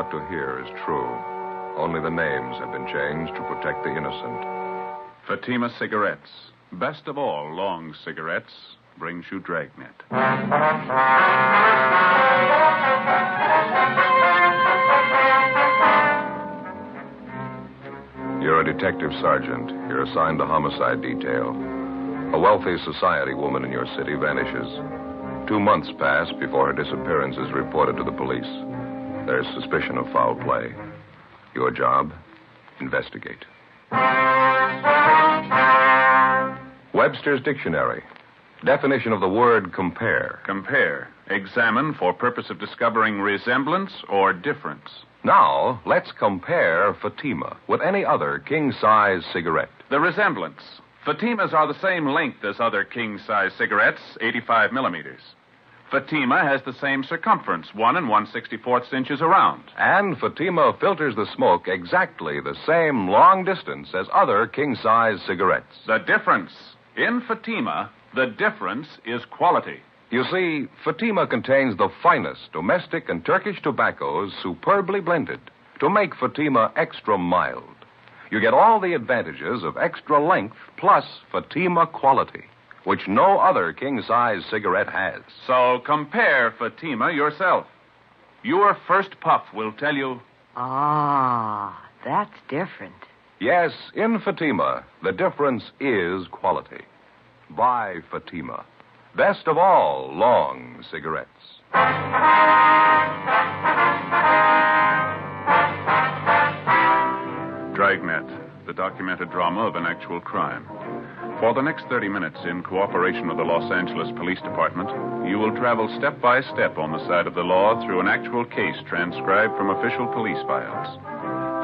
about to hear is true. Only the names have been changed to protect the innocent. Fatima Cigarettes. Best of all long cigarettes brings you Dragnet. You're a detective sergeant. You're assigned to homicide detail. A wealthy society woman in your city vanishes. 2 months pass before her disappearance is reported to the police. There's suspicion of foul play. Your job? Investigate. Webster's Dictionary. Definition of the word compare. Compare. Examine for purpose of discovering resemblance or difference. Now, let's compare Fatima with any other king-size cigarette. The resemblance. Fatimas are the same length as other king-size cigarettes, 85 millimeters. Fatima has the same circumference, 1 1/64 inches around. And Fatima filters the smoke exactly the same long distance as other king-size cigarettes. The difference. In Fatima, the difference is quality. You see, Fatima contains the finest domestic and Turkish tobaccos superbly blended to make Fatima extra mild. You get all the advantages of extra length plus Fatima quality, which no other king-size cigarette has. So compare Fatima yourself. Your first puff will tell you... Ah, that's different. Yes, in Fatima, the difference is quality. Buy Fatima. Best of all long cigarettes. Dragnet, the documented drama of an actual crime. For the next 30 minutes, in cooperation with the Los Angeles Police Department, you will travel step by step on the side of the law through an actual case transcribed from official police files.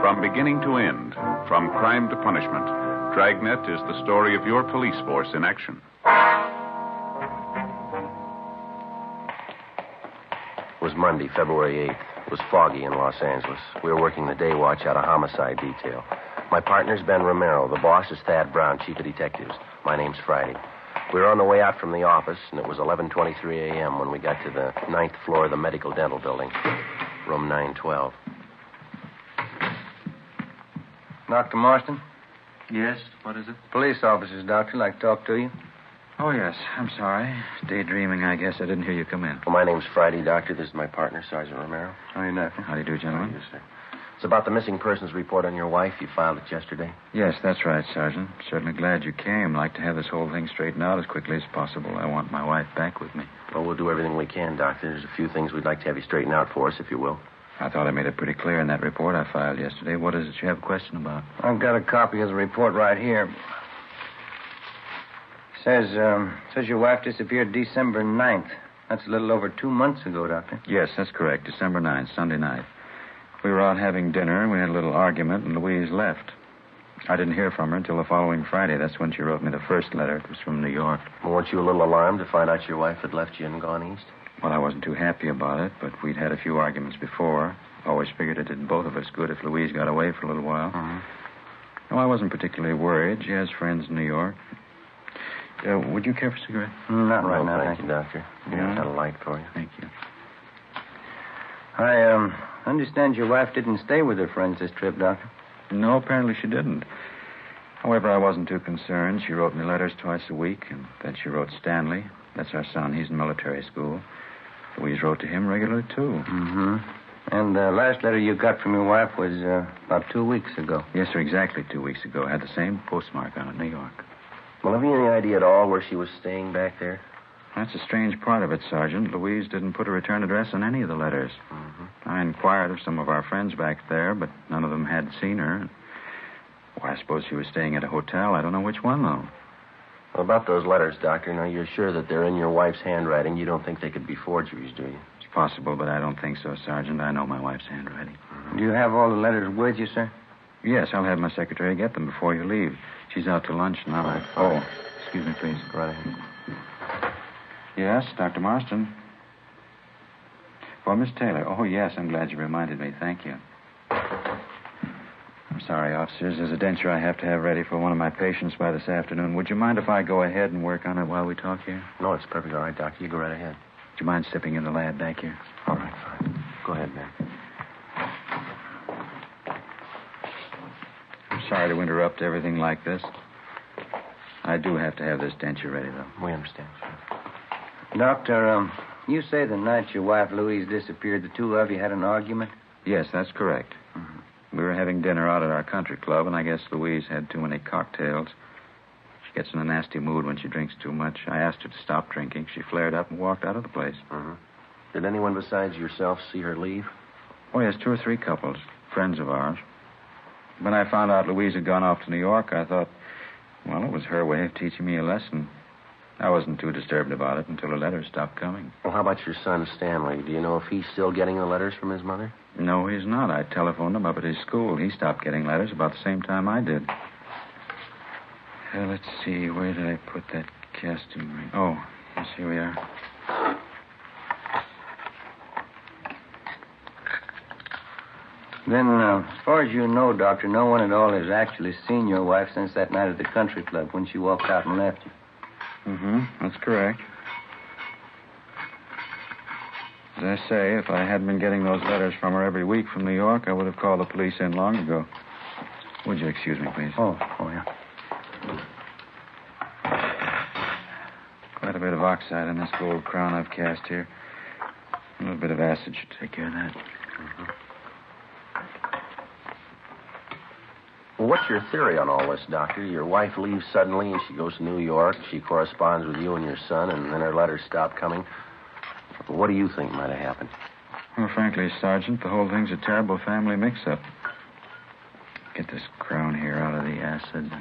From beginning to end, from crime to punishment, Dragnet is the story of your police force in action. It was Monday, February 8th. It was foggy in Los Angeles. We were working the day watch out of homicide detail. My partner's Ben Romero. The boss is Thad Brown, chief of detectives. My name's Friday. We were on the way out from the office, and it was 11:23 a.m. when we got to the 9th floor of the medical dental building, room 912. Dr. Marston? Yes, what is it? Police officers, doctor. Like to talk to you. Oh, yes. I'm sorry. Daydreaming, I guess. I didn't hear you come in. Well, my name's Friday, doctor. This is my partner, Sergeant Romero. How are you, doctor? How do you do, gentlemen? Yes, sir. It's about the missing persons report on your wife. You filed it yesterday. Yes, that's right, Sergeant. Certainly glad you came. Like to have this whole thing straightened out as quickly as possible. I want my wife back with me. Well, we'll do everything we can, doctor. There's a few things we'd like to have you straighten out for us, if you will. I thought I made it pretty clear in that report I filed yesterday. What is it you have a question about? I've got a copy of the report right here. Says your wife disappeared December 9th. That's a little over 2 months ago, Doctor. Yes, that's correct. December 9th, Sunday night. We were out having dinner, and we had a little argument, and Louise left. I didn't hear from her until the following Friday. That's when she wrote me the first letter. It was from New York. Well, weren't you a little alarmed to find out your wife had left you and gone east? Well, I wasn't too happy about it, but we'd had a few arguments before. Always figured it did both of us good if Louise got away for a little while. No, I wasn't particularly worried. She has friends in New York. Would you care for a cigarette? Not right now, thank you, doctor. Yeah? I've got a light for you. Thank you. I understand your wife didn't stay with her friends this trip, Doctor. No, apparently she didn't. However, I wasn't too concerned. She wrote me letters twice a week, and then she wrote Stanley. That's our son. He's in military school. Louise wrote to him regularly, too. Mm-hmm. And the last letter you got from your wife was about 2 weeks ago. Yes, sir, exactly 2 weeks ago. Had the same postmark on it, New York. Well, have you any idea at all where she was staying back there? That's a strange part of it, Sergeant. Louise didn't put a return address on any of the letters. I inquired of some of our friends back there, but none of them had seen her. Well, I suppose she was staying at a hotel. I don't know which one, though. Well, about those letters, Doctor, now you're sure that they're in your wife's handwriting. You don't think they could be forgeries, do you? It's possible, but I don't think so, Sergeant. I know my wife's handwriting. Do you have all the letters with you, sir? Yes, I'll have my secretary get them before you leave. She's out to lunch now. Right. Oh, excuse me, please. Go right ahead. Yes, Dr. Marston. For Miss Taylor. Oh, yes, I'm glad you reminded me. Thank you. I'm sorry, officers. There's a denture I have to have ready for one of my patients by this afternoon. Would you mind if I go ahead and work on it while we talk here? No, it's perfectly all right, Doctor. You go right ahead. Would you mind stepping in the lab back here? All right, fine. Go ahead, man. sorry to interrupt everything like this. I do have to have this denture ready, though. We understand, sir. Doctor, you say the night your wife Louise disappeared, the two of you had an argument? Yes, that's correct. Mm-hmm. We were having dinner out at our country club, and I guess Louise had too many cocktails. She gets in a nasty mood when she drinks too much. I asked her to stop drinking. She flared up and walked out of the place. Mm-hmm. Did anyone besides yourself see her leave? Oh, yes, 2 or 3 couples, friends of ours. When I found out Louise had gone off to New York, I thought, well, it was her way of teaching me a lesson. I wasn't too disturbed about it until her letters stopped coming. Well, how about your son, Stanley? Do you know if he's still getting the letters from his mother? No, he's not. I telephoned him up at his school. He stopped getting letters about the same time I did. Let's see, where did I put that casting ring? Oh, yes, here we are. Then, as far as you know, Doctor, no one at all has actually seen your wife since that night at the country club when she walked out and left you. Mm-hmm, that's correct. As I say, if I hadn't been getting those letters from her every week from New York, I would have called the police in long ago. Would you excuse me, please? Oh, yeah. Quite a bit of oxide in this gold crown I've cast here. A little bit of acid should take care of that. Mm-hmm. Well, what's your theory on all this, Doctor? Your wife leaves suddenly and she goes to New York. She corresponds with you and your son, and then her letters stop coming. What do you think might have happened? Well, frankly, Sergeant, the whole thing's a terrible family mix-up. Get this crown here out of the acid.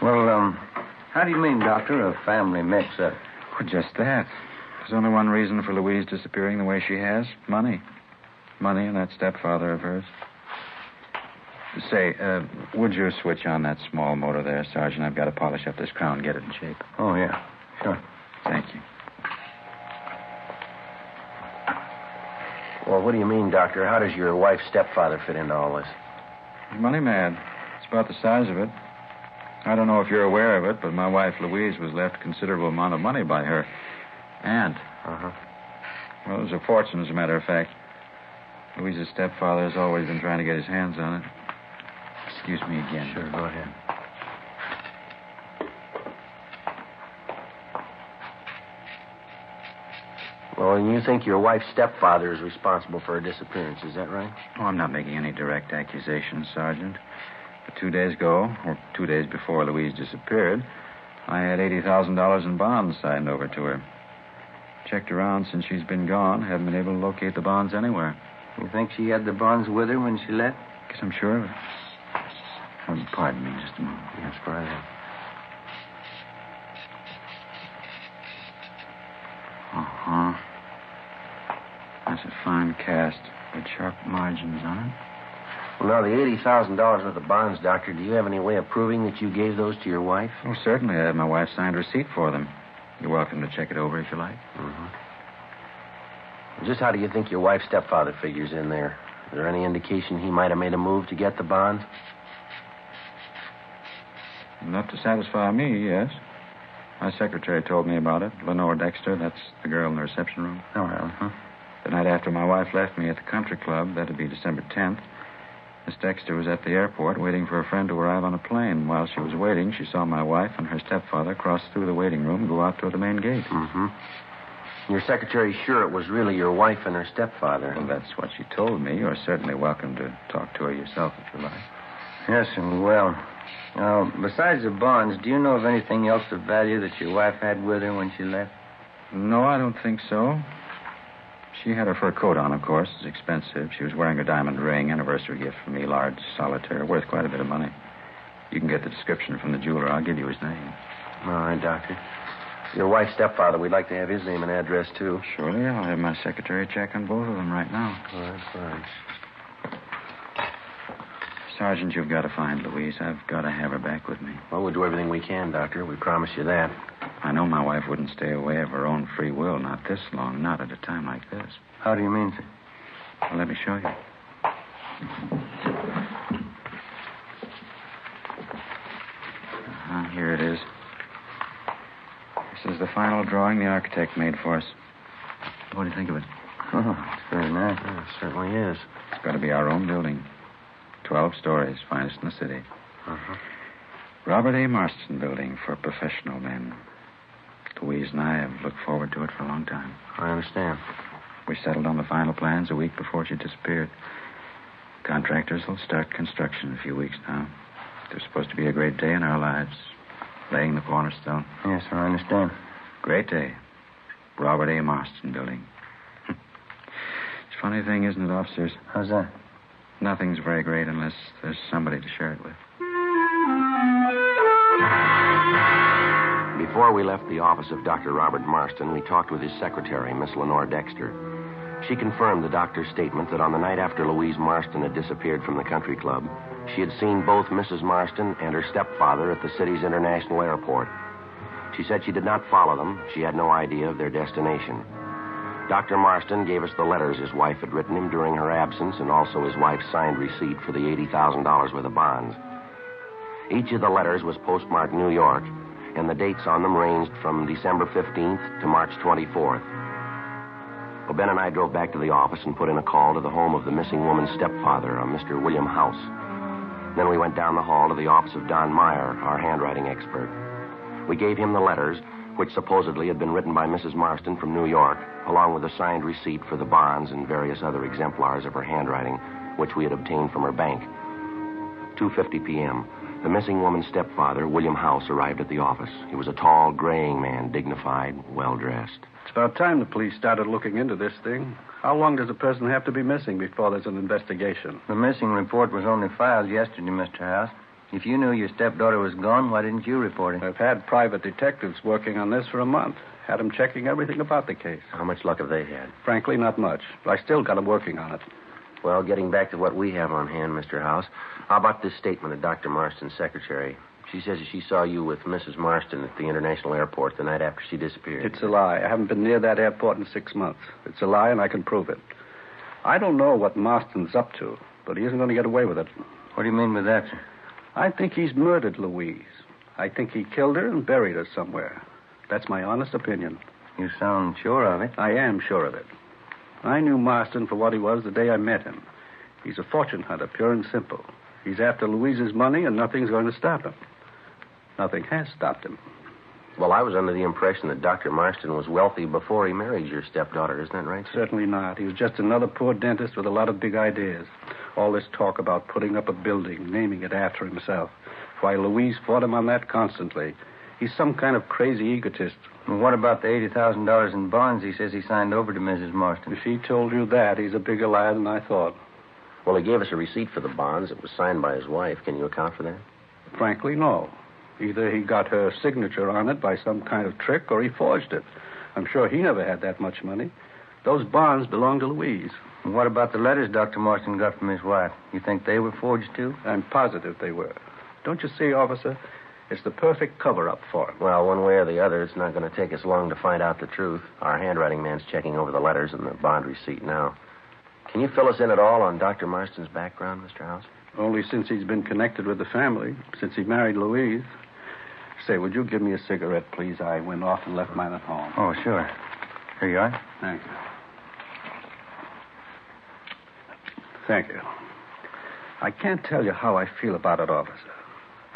Well, how do you mean, Doctor, a family mix-up? Well, just that. There's only one reason for Louise disappearing the way she has. Money. Money and that stepfather of hers. Say, would you switch on that small motor there, Sergeant? I've got to polish up this crown and get it in shape. Oh, yeah. Sure. Thank you. Well, what do you mean, Doctor? How does your wife's stepfather fit into all this? Money mad. It's about the size of it. I don't know if you're aware of it, but my wife Louise was left a considerable amount of money by her aunt. Uh-huh. Well, it was a fortune, as a matter of fact. Louise's stepfather has always been trying to get his hands on it. Excuse me again. Sure, go ahead. Well, and you think your wife's stepfather is responsible for her disappearance, is that right? Oh, I'm not making any direct accusations, Sergeant. But 2 days ago, or 2 days before Louise disappeared, I had $80,000 in bonds signed over to her. Checked around since she's been gone. Haven't been able to locate the bonds anywhere. You think she had the bonds with her when she left? Guess I'm sure of it. Pardon me just a moment. Yes, go ahead. Uh-huh. That's a fine cast with sharp margins on it. Well, now, the $80,000 worth of bonds, Doctor, do you have any way of proving that you gave those to your wife? Oh, certainly. I have my wife's signed receipt for them. You're welcome to check it over if you like. Mm-hmm. Just how do you think your wife's stepfather figures in there? Is there any indication he might have made a move to get the bonds? Enough to satisfy me, yes. My secretary told me about it. Lenore Dexter, that's the girl in the reception room. Oh, well, huh? The night after my wife left me at the country club, that'd be December 10th, Miss Dexter was at the airport waiting for a friend to arrive on a plane. While she was waiting, she saw my wife and her stepfather cross through the waiting room and go out toward the main gate. Mm-hmm. Your secretary's sure it was really your wife and her stepfather. Well, that's what she told me. You're certainly welcome to talk to her yourself if you like. Yes, and well. Now, besides the bonds, do you know of anything else of value that your wife had with her when she left? No, I don't think so. She had her fur coat on, of course. It's expensive. She was wearing a diamond ring, anniversary gift from me, large solitaire, worth quite a bit of money. You can get the description from the jeweler. I'll give you his name. All right, Doctor. Your wife's stepfather, we'd like to have his name and address, too. Surely. I'll have my secretary check on both of them right now. All right, fine. Sergeant, you've got to find Louise. I've got to have her back with me. Well, we'll do everything we can, Doctor. We promise you that. I know my wife wouldn't stay away of her own free will, not this long, not at a time like this. How do you mean, sir? Well, let me show you. Here it is. This is the final drawing the architect made for us. What do you think of it? Oh, it's very nice. Yeah, it certainly is. It's got to be our own building. 12 stories, finest in the city. Uh-huh. Robert A. Marston Building for professional men. Louise and I have looked forward to it for a long time. I understand. We settled on the final plans a week before she disappeared. Contractors will start construction in a few weeks now. There's supposed to be a great day in our lives. Laying the cornerstone. Yes, sir, I understand. Great day. Robert A. Marston Building. It's a funny thing, isn't it, officers? How's that? Nothing's very great unless there's somebody to share it with. Before we left the office of Dr. Robert Marston, we talked with his secretary, Miss Lenore Dexter. She confirmed the doctor's statement that on the night after Louise Marston had disappeared from the country club, she had seen both Mrs. Marston and her stepfather at the city's international airport. She said she did not follow them. She had no idea of their destination. Dr. Marston gave us the letters his wife had written him during her absence and also his wife's signed receipt for the $80,000 worth of bonds. Each of the letters was postmarked New York, and the dates on them ranged from December 15th to March 24th. Well, Ben and I drove back to the office and put in a call to the home of the missing woman's stepfather, a Mr. William House. Then we went down the hall to the office of Don Meyer, our handwriting expert. We gave him the letters, which supposedly had been written by Mrs. Marston from New York, along with a signed receipt for the bonds and various other exemplars of her handwriting, which we had obtained from her bank. 2:50 p.m., the missing woman's stepfather, William House, arrived at the office. He was a tall, graying man, dignified, well-dressed. It's about time the police started looking into this thing. How long does a person have to be missing before there's an investigation? The missing report was only filed yesterday, Mr. House. If you knew your stepdaughter was gone, why didn't you report it? I've had private detectives working on this for a month. Had them checking everything about the case. How much luck have they had? Frankly, not much. But I still got them working on it. Well, getting back to what we have on hand, Mr. House, how about this statement of Dr. Marston's secretary? She says she saw you with Mrs. Marston at the international airport the night after she disappeared. It's a lie. I haven't been near that airport in 6 months. It's a lie, and I can prove it. I don't know what Marston's up to, but he isn't going to get away with it. What do you mean by that, sir? I think he's murdered Louise. I think he killed her and buried her somewhere. That's my honest opinion. You sound sure of it. I am sure of it. I knew Marston for what he was the day I met him. He's a fortune hunter, pure and simple. He's after Louise's money, and nothing's going to stop him. Nothing has stopped him. Well, I was under the impression that Dr. Marston was wealthy before he married your stepdaughter. Isn't that right, sir? Certainly not. He was just another poor dentist with a lot of big ideas. All this talk about putting up a building, naming it after himself. Why, Louise fought him on that constantly. He's some kind of crazy egotist. Well, what about the $80,000 in bonds he says he signed over to Mrs. Marston? If he told you that, he's a bigger liar than I thought. Well, he gave us a receipt for the bonds. It was signed by his wife. Can you account for that? Frankly, no. Either he got her signature on it by some kind of trick, or he forged it. I'm sure he never had that much money. Those bonds belong to Louise. And what about the letters Dr. Marston got from his wife? You think they were forged, too? I'm positive they were. Don't you see, officer? It's the perfect cover-up for him. Well, one way or the other, it's not going to take us long to find out the truth. Our handwriting man's checking over the letters and the bond receipt now. Can you fill us in at all on Dr. Marston's background, Mr. House? Only since he's been connected with the family, since he married Louise. Say, would you give me a cigarette, please? I went off and left mine at home. Oh, sure. Here you are. Thank you. Thank you. I can't tell you how I feel about it, officer.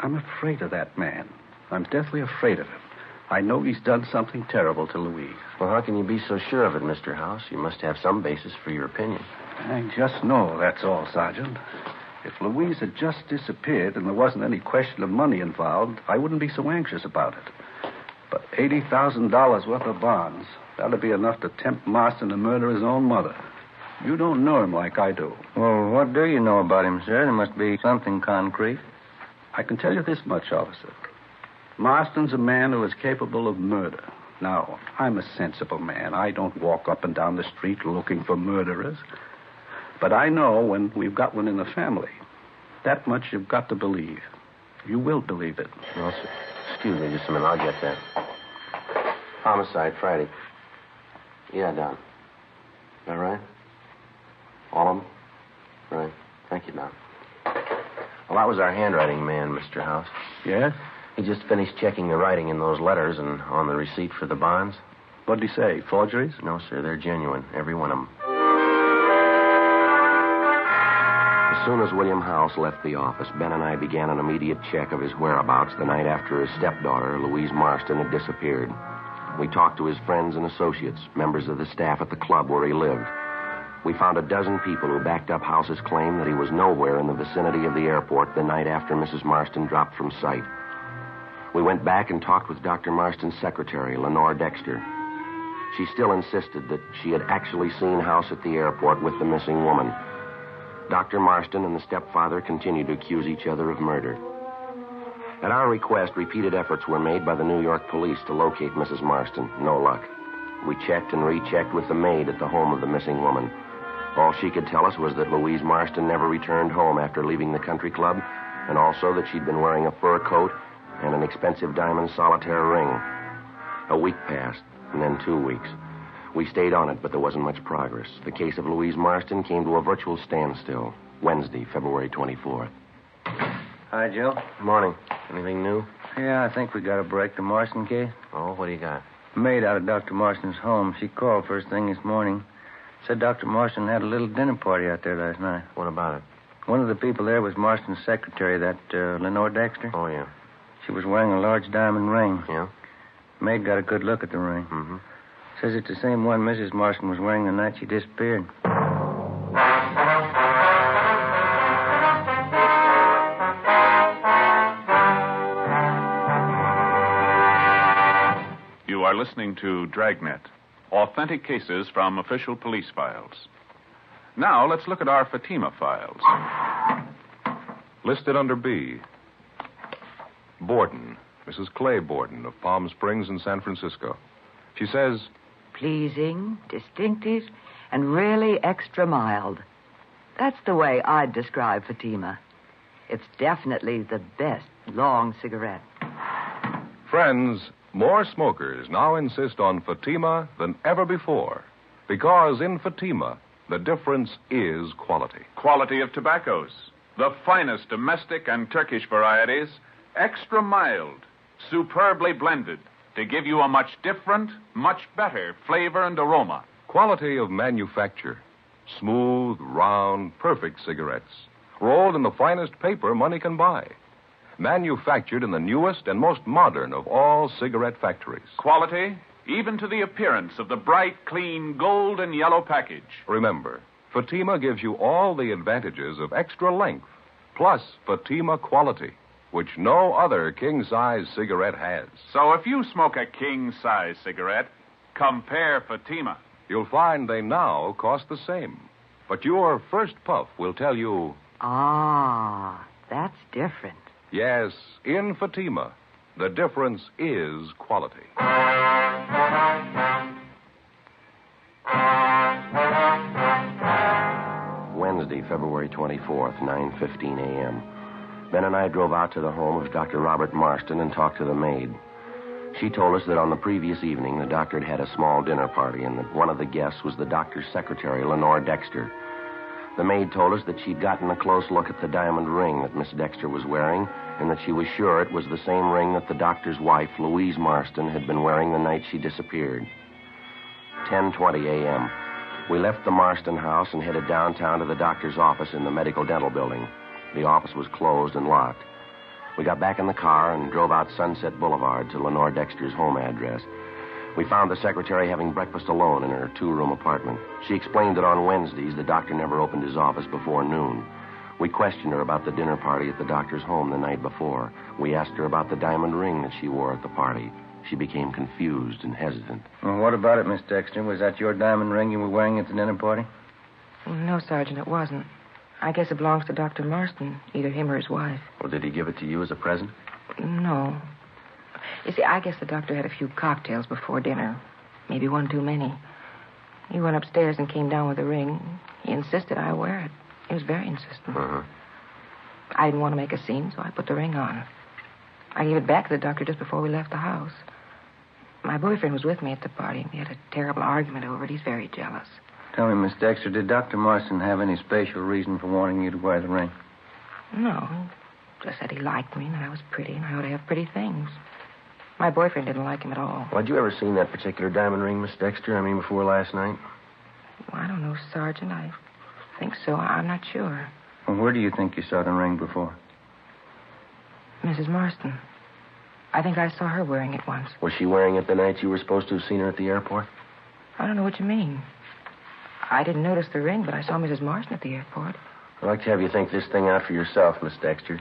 I'm afraid of that man. I'm deathly afraid of him. I know he's done something terrible to Louise. Well, how can you be so sure of it, Mr. House? You must have some basis for your opinion. I just know, that's all, Sergeant. If Louise had just disappeared and there wasn't any question of money involved, I wouldn't be so anxious about it. But $80,000 worth of bonds, that'd be enough to tempt Marston to murder his own mother. You don't know him like I do. Well, what do you know about him, sir? There must be something concrete. I can tell you this much, officer. Marston's a man who is capable of murder. Now, I'm a sensible man. I don't walk up and down the street looking for murderers. But I know when we've got one in the family. That much you've got to believe. You will believe it. Well, sir, excuse me just a minute. I'll get that. Homicide, Friday. Yeah, Don. Is that right? All of them? Right. Thank you, Don. Well, that was our handwriting man, Mr. House. Yes? He just finished checking the writing in those letters and on the receipt for the bonds. What'd he say? Forgeries? No, sir. They're genuine. Every one of them. As soon as William House left the office, Ben and I began an immediate check of his whereabouts the night after his stepdaughter, Louise Marston, had disappeared. We talked to his friends and associates, members of the staff at the club where he lived. We found a dozen people who backed up House's claim that he was nowhere in the vicinity of the airport the night after Mrs. Marston dropped from sight. We went back and talked with Dr. Marston's secretary, Lenore Dexter. She still insisted that she had actually seen House at the airport with the missing woman. Dr. Marston and the stepfather continued to accuse each other of murder. At our request, repeated efforts were made by the New York police to locate Mrs. Marston. No luck. We checked and rechecked with the maid at the home of the missing woman. All she could tell us was that Louise Marston never returned home after leaving the country club, and also that she'd been wearing a fur coat and an expensive diamond solitaire ring. A week passed, and then 2 weeks. We stayed on it, but there wasn't much progress. The case of Louise Marston came to a virtual standstill Wednesday, February 24th. Hi, Joe. Morning. Anything new? Yeah, I think we got a break. The Marston case. Oh, what do you got? Maid out of Dr. Marston's home. She called first thing this morning. Said Dr. Marston had a little dinner party out there last night. What about it? One of the people there was Marston's secretary, that Lenore Dexter. Oh, yeah. She was wearing a large diamond ring. Yeah? Maid got a good look at the ring. Mm-hmm. Says it's the same one Mrs. Marston was wearing the night she disappeared. You are listening to Dragnet, authentic cases from official police files. Now, let's look at our Fatima files. Listed under B. Borden, Mrs. Clay Borden of Palm Springs in San Francisco. She says, Pleasing, distinctive, and really extra mild. That's the way I'd describe Fatima. It's definitely the best long cigarette. friends, more smokers now insist on Fatima than ever before. Because in Fatima, the difference is quality. Quality of tobaccos. The finest domestic and Turkish varieties, extra mild, superbly blended, to give you a much different, much better flavor and aroma. Quality of manufacture. Smooth, round, perfect cigarettes. Rolled in the finest paper money can buy. Manufactured in the newest and most modern of all cigarette factories. Quality, even to the appearance of the bright, clean gold and yellow package. Remember, Fatima gives you all the advantages of extra length, plus Fatima quality, which no other king-size cigarette has. So if you smoke a king-size cigarette, compare Fatima. You'll find they now cost the same. But your first puff will tell you, Ah, that's different. yes, in Fatima, the difference is quality. Wednesday, February 24th, 9:15 a.m. Ben and I drove out to the home of Dr. Robert Marston and talked to the maid. She told us that on the previous evening, the doctor had had a small dinner party and that one of the guests was the doctor's secretary, Lenore Dexter. The maid told us that she'd gotten a close look at the diamond ring that Miss Dexter was wearing and that she was sure it was the same ring that the doctor's wife, Louise Marston, had been wearing the night she disappeared. 10:20 a.m. We left the Marston house and headed downtown to the doctor's office in the medical dental building. The office was closed and locked. We got back in the car and drove out Sunset Boulevard to Lenore Dexter's home address. We found the secretary having breakfast alone in her two-room apartment. She explained that on Wednesdays, the doctor never opened his office before noon. We questioned her about the dinner party at the doctor's home the night before. We asked her about the diamond ring that she wore at the party. She became confused and hesitant. Well, what about it, Miss Dexter? Was that your diamond ring you were wearing at the dinner party? No, Sergeant, it wasn't. I guess it belongs to Dr. Marston, either him or his wife. Well, did he give it to you as a present? No. You see, I guess the doctor had a few cocktails before dinner. Maybe one too many. He went upstairs and came down with the ring. He insisted I wear it. He was very insistent. Uh-huh. I didn't want to make a scene, so I put the ring on. I gave it back to the doctor just before we left the house. My boyfriend was with me at the party. We had a terrible argument over it. He's very jealous. Tell me, Miss Dexter, did Dr. Marston have any special reason for wanting you to wear the ring? No, he just said he liked me and that I was pretty and I ought to have pretty things. My boyfriend didn't like him at all. Well, had you ever seen that particular diamond ring, Miss Dexter? I mean, before last night? Well, I don't know, Sergeant. I think so. I'm not sure. Well, where do you think you saw the ring before? Mrs. Marston. I think I saw her wearing it once. Was she wearing it the night you were supposed to have seen her at the airport? I don't know what you mean. I didn't notice the ring, but I saw Mrs. Marston at the airport. I'd like to have you think this thing out for yourself, Miss Dexter.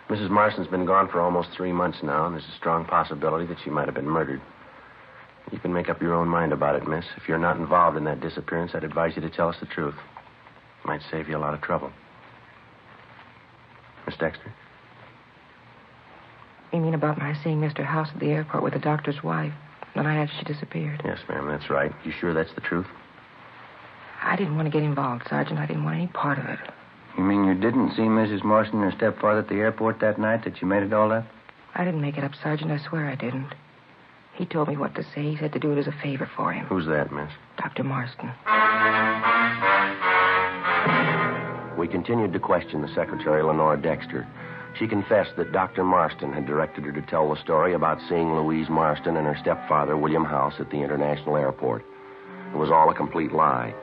Mrs. Marston's been gone for almost 3 months now, and there's a strong possibility that she might have been murdered. You can make up your own mind about it, miss. If you're not involved in that disappearance, I'd advise you to tell us the truth. It might save you a lot of trouble. Miss Dexter? You mean about my seeing Mr. House at the airport with the doctor's wife the night after she disappeared? Yes, ma'am, that's right. You sure that's the truth? I didn't want to get involved, Sergeant. I didn't want any part of it. You mean you didn't see Mrs. Marston and her stepfather at the airport that night, that you made it all up? I didn't make it up, Sergeant. I swear I didn't. He told me what to say. He said to do it as a favor for him. Who's that, miss? Dr. Marston. We continued to question the secretary, Lenore Dexter. She confessed that Dr. Marston had directed her to tell the story about seeing Louise Marston and her stepfather, William House, at the international airport. It was all a complete lie.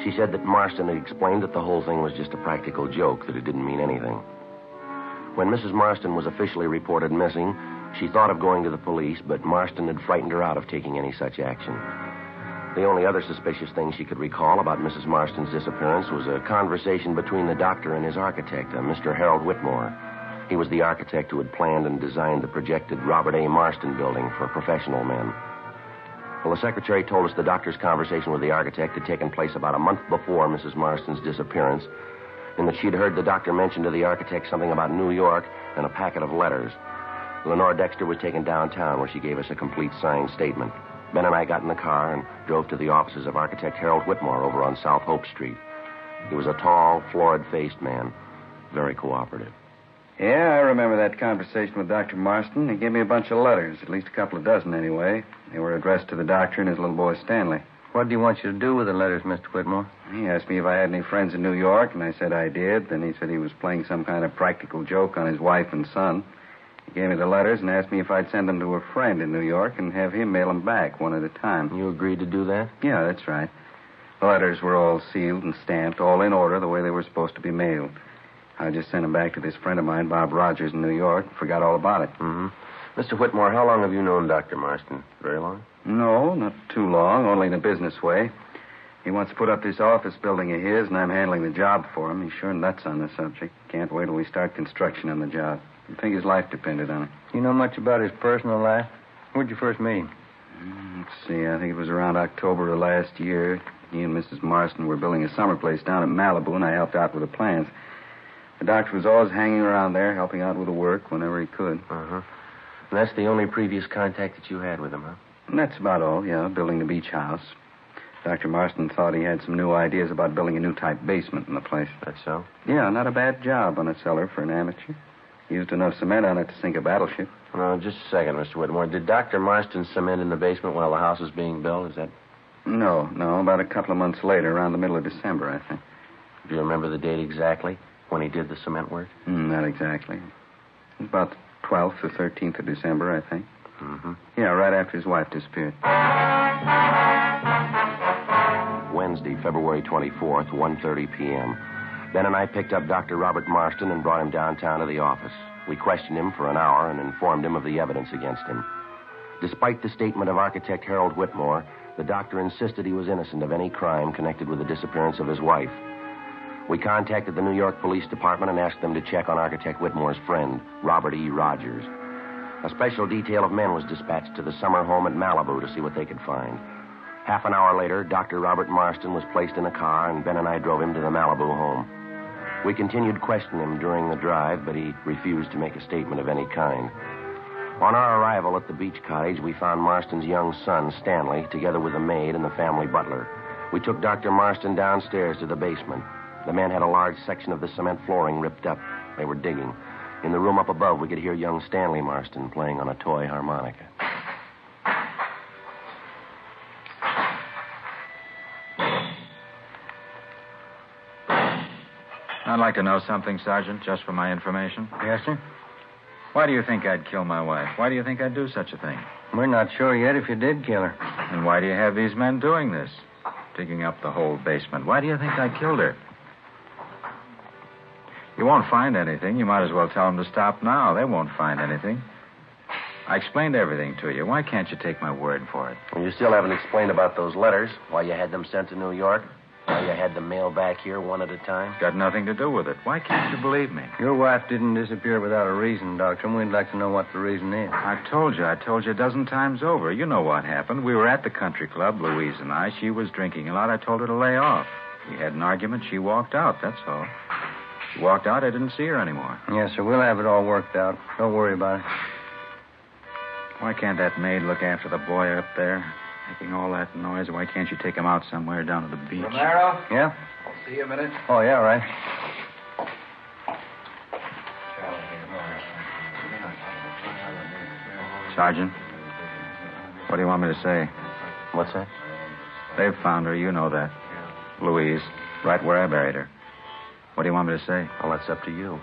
She said that Marston had explained that the whole thing was just a practical joke, that it didn't mean anything. When Mrs. Marston was officially reported missing, she thought of going to the police, but Marston had frightened her out of taking any such action. The only other suspicious thing she could recall about Mrs. Marston's disappearance was a conversation between the doctor and his architect, Mr. Harold Whitmore. He was the architect who had planned and designed the projected Robert A. Marston building for professional men. Well, the secretary told us the doctor's conversation with the architect had taken place about a month before Mrs. Marston's disappearance, and that she'd heard the doctor mention to the architect something about New York and a packet of letters. Lenore Dexter was taken downtown, where she gave us a complete signed statement. Ben and I got in the car and drove to the offices of architect Harold Whitmore over on South Hope Street. He was a tall, florid-faced man, very cooperative. Yeah, I remember that conversation with Dr. Marston. He gave me a bunch of letters, at least a couple of dozen anyway. They were addressed to the doctor and his little boy Stanley. What do you want you to do with the letters, Mr. Whitmore? He asked me if I had any friends in New York, and I said I did. Then he said he was playing some kind of practical joke on his wife and son. He gave me the letters and asked me if I'd send them to a friend in New York and have him mail them back one at a time. You agreed to do that? Yeah, that's right. The letters were all sealed and stamped, all in order, the way they were supposed to be mailed. I just sent them back to this friend of mine, Bob Rogers, in New York, and forgot all about it. Mm-hmm. Mr. Whitmore, how long have you known Dr. Marston? Very long? No, not too long, only in a business way. He wants to put up this office building of his, and I'm handling the job for him. He's sure nuts on the subject. Can't wait till we start construction on the job. I think his life depended on it. You know much about his personal life? Where'd you first meet him? Let's see, I think it was around October of last year. He and Mrs. Marston were building a summer place down at Malibu, and I helped out with the plans. The doctor was always hanging around there, helping out with the work whenever he could. Uh-huh. And that's the only previous contact that you had with him, huh? And that's about all, yeah, building the beach house. Dr. Marston thought he had some new ideas about building a new type basement in the place. That's so? Yeah, not a bad job on a cellar for an amateur. Used enough cement on it to sink a battleship. No, just a second, Mr. Whitmore. Did Dr. Marston cement in the basement while the house was being built? Is that... No, about a couple of months later, around the middle of December, I think. Do you remember the date exactly when he did the cement work? Not exactly. It was about the 12th or 13th of December, I think. Mm-hmm. Yeah, right after his wife disappeared. Wednesday, February 24th, 1:30 p.m. Ben and I picked up Dr. Robert Marston and brought him downtown to the office. We questioned him for an hour and informed him of the evidence against him. Despite the statement of architect Harold Whitmore, the doctor insisted he was innocent of any crime connected with the disappearance of his wife. We contacted the New York Police Department and asked them to check on architect Whitmore's friend, Robert E. Rogers. A special detail of men was dispatched to the summer home at Malibu to see what they could find. Half an hour later, Dr. Robert Marston was placed in a car, and Ben and I drove him to the Malibu home. We continued questioning him during the drive, but he refused to make a statement of any kind. On our arrival at the beach cottage, we found Marston's young son, Stanley, together with a maid and the family butler. We took Dr. Marston downstairs to the basement. The men had a large section of the cement flooring ripped up. They were digging. In the room up above, we could hear young Stanley Marston playing on a toy harmonica. I'd like to know something, Sergeant, just for my information. Yes, sir? Why do you think I'd kill my wife? Why do you think I'd do such a thing? We're not sure yet if you did kill her. And why do you have these men doing this? Digging up the whole basement. Why do you think I killed her? You won't find anything. You might as well tell them to stop now. They won't find anything. I explained everything to you. Why can't you take my word for it? Well, you still haven't explained about those letters. Why you had them sent to New York. Why you had them mailed back here one at a time. Got nothing to do with it. Why can't you believe me? Your wife didn't disappear without a reason, Doctor, and we'd like to know what the reason is. I told you a dozen times over. You know what happened. We were at the country club, Louise and I. She was drinking a lot. I told her to lay off. We had an argument. She walked out, that's all. She walked out. I didn't see her anymore. Yes, sir. We'll have it all worked out. Don't worry about it. Why can't that maid look after the boy up there? Making all that noise. Why can't you take him out somewhere down to the beach? Romero? Yeah? I'll see you a minute. Oh, yeah, right. Sergeant, what do you want me to say? What's that? They've found her. You know that. Louise, right where I buried her. What do you want me to say? Well, that's up to you.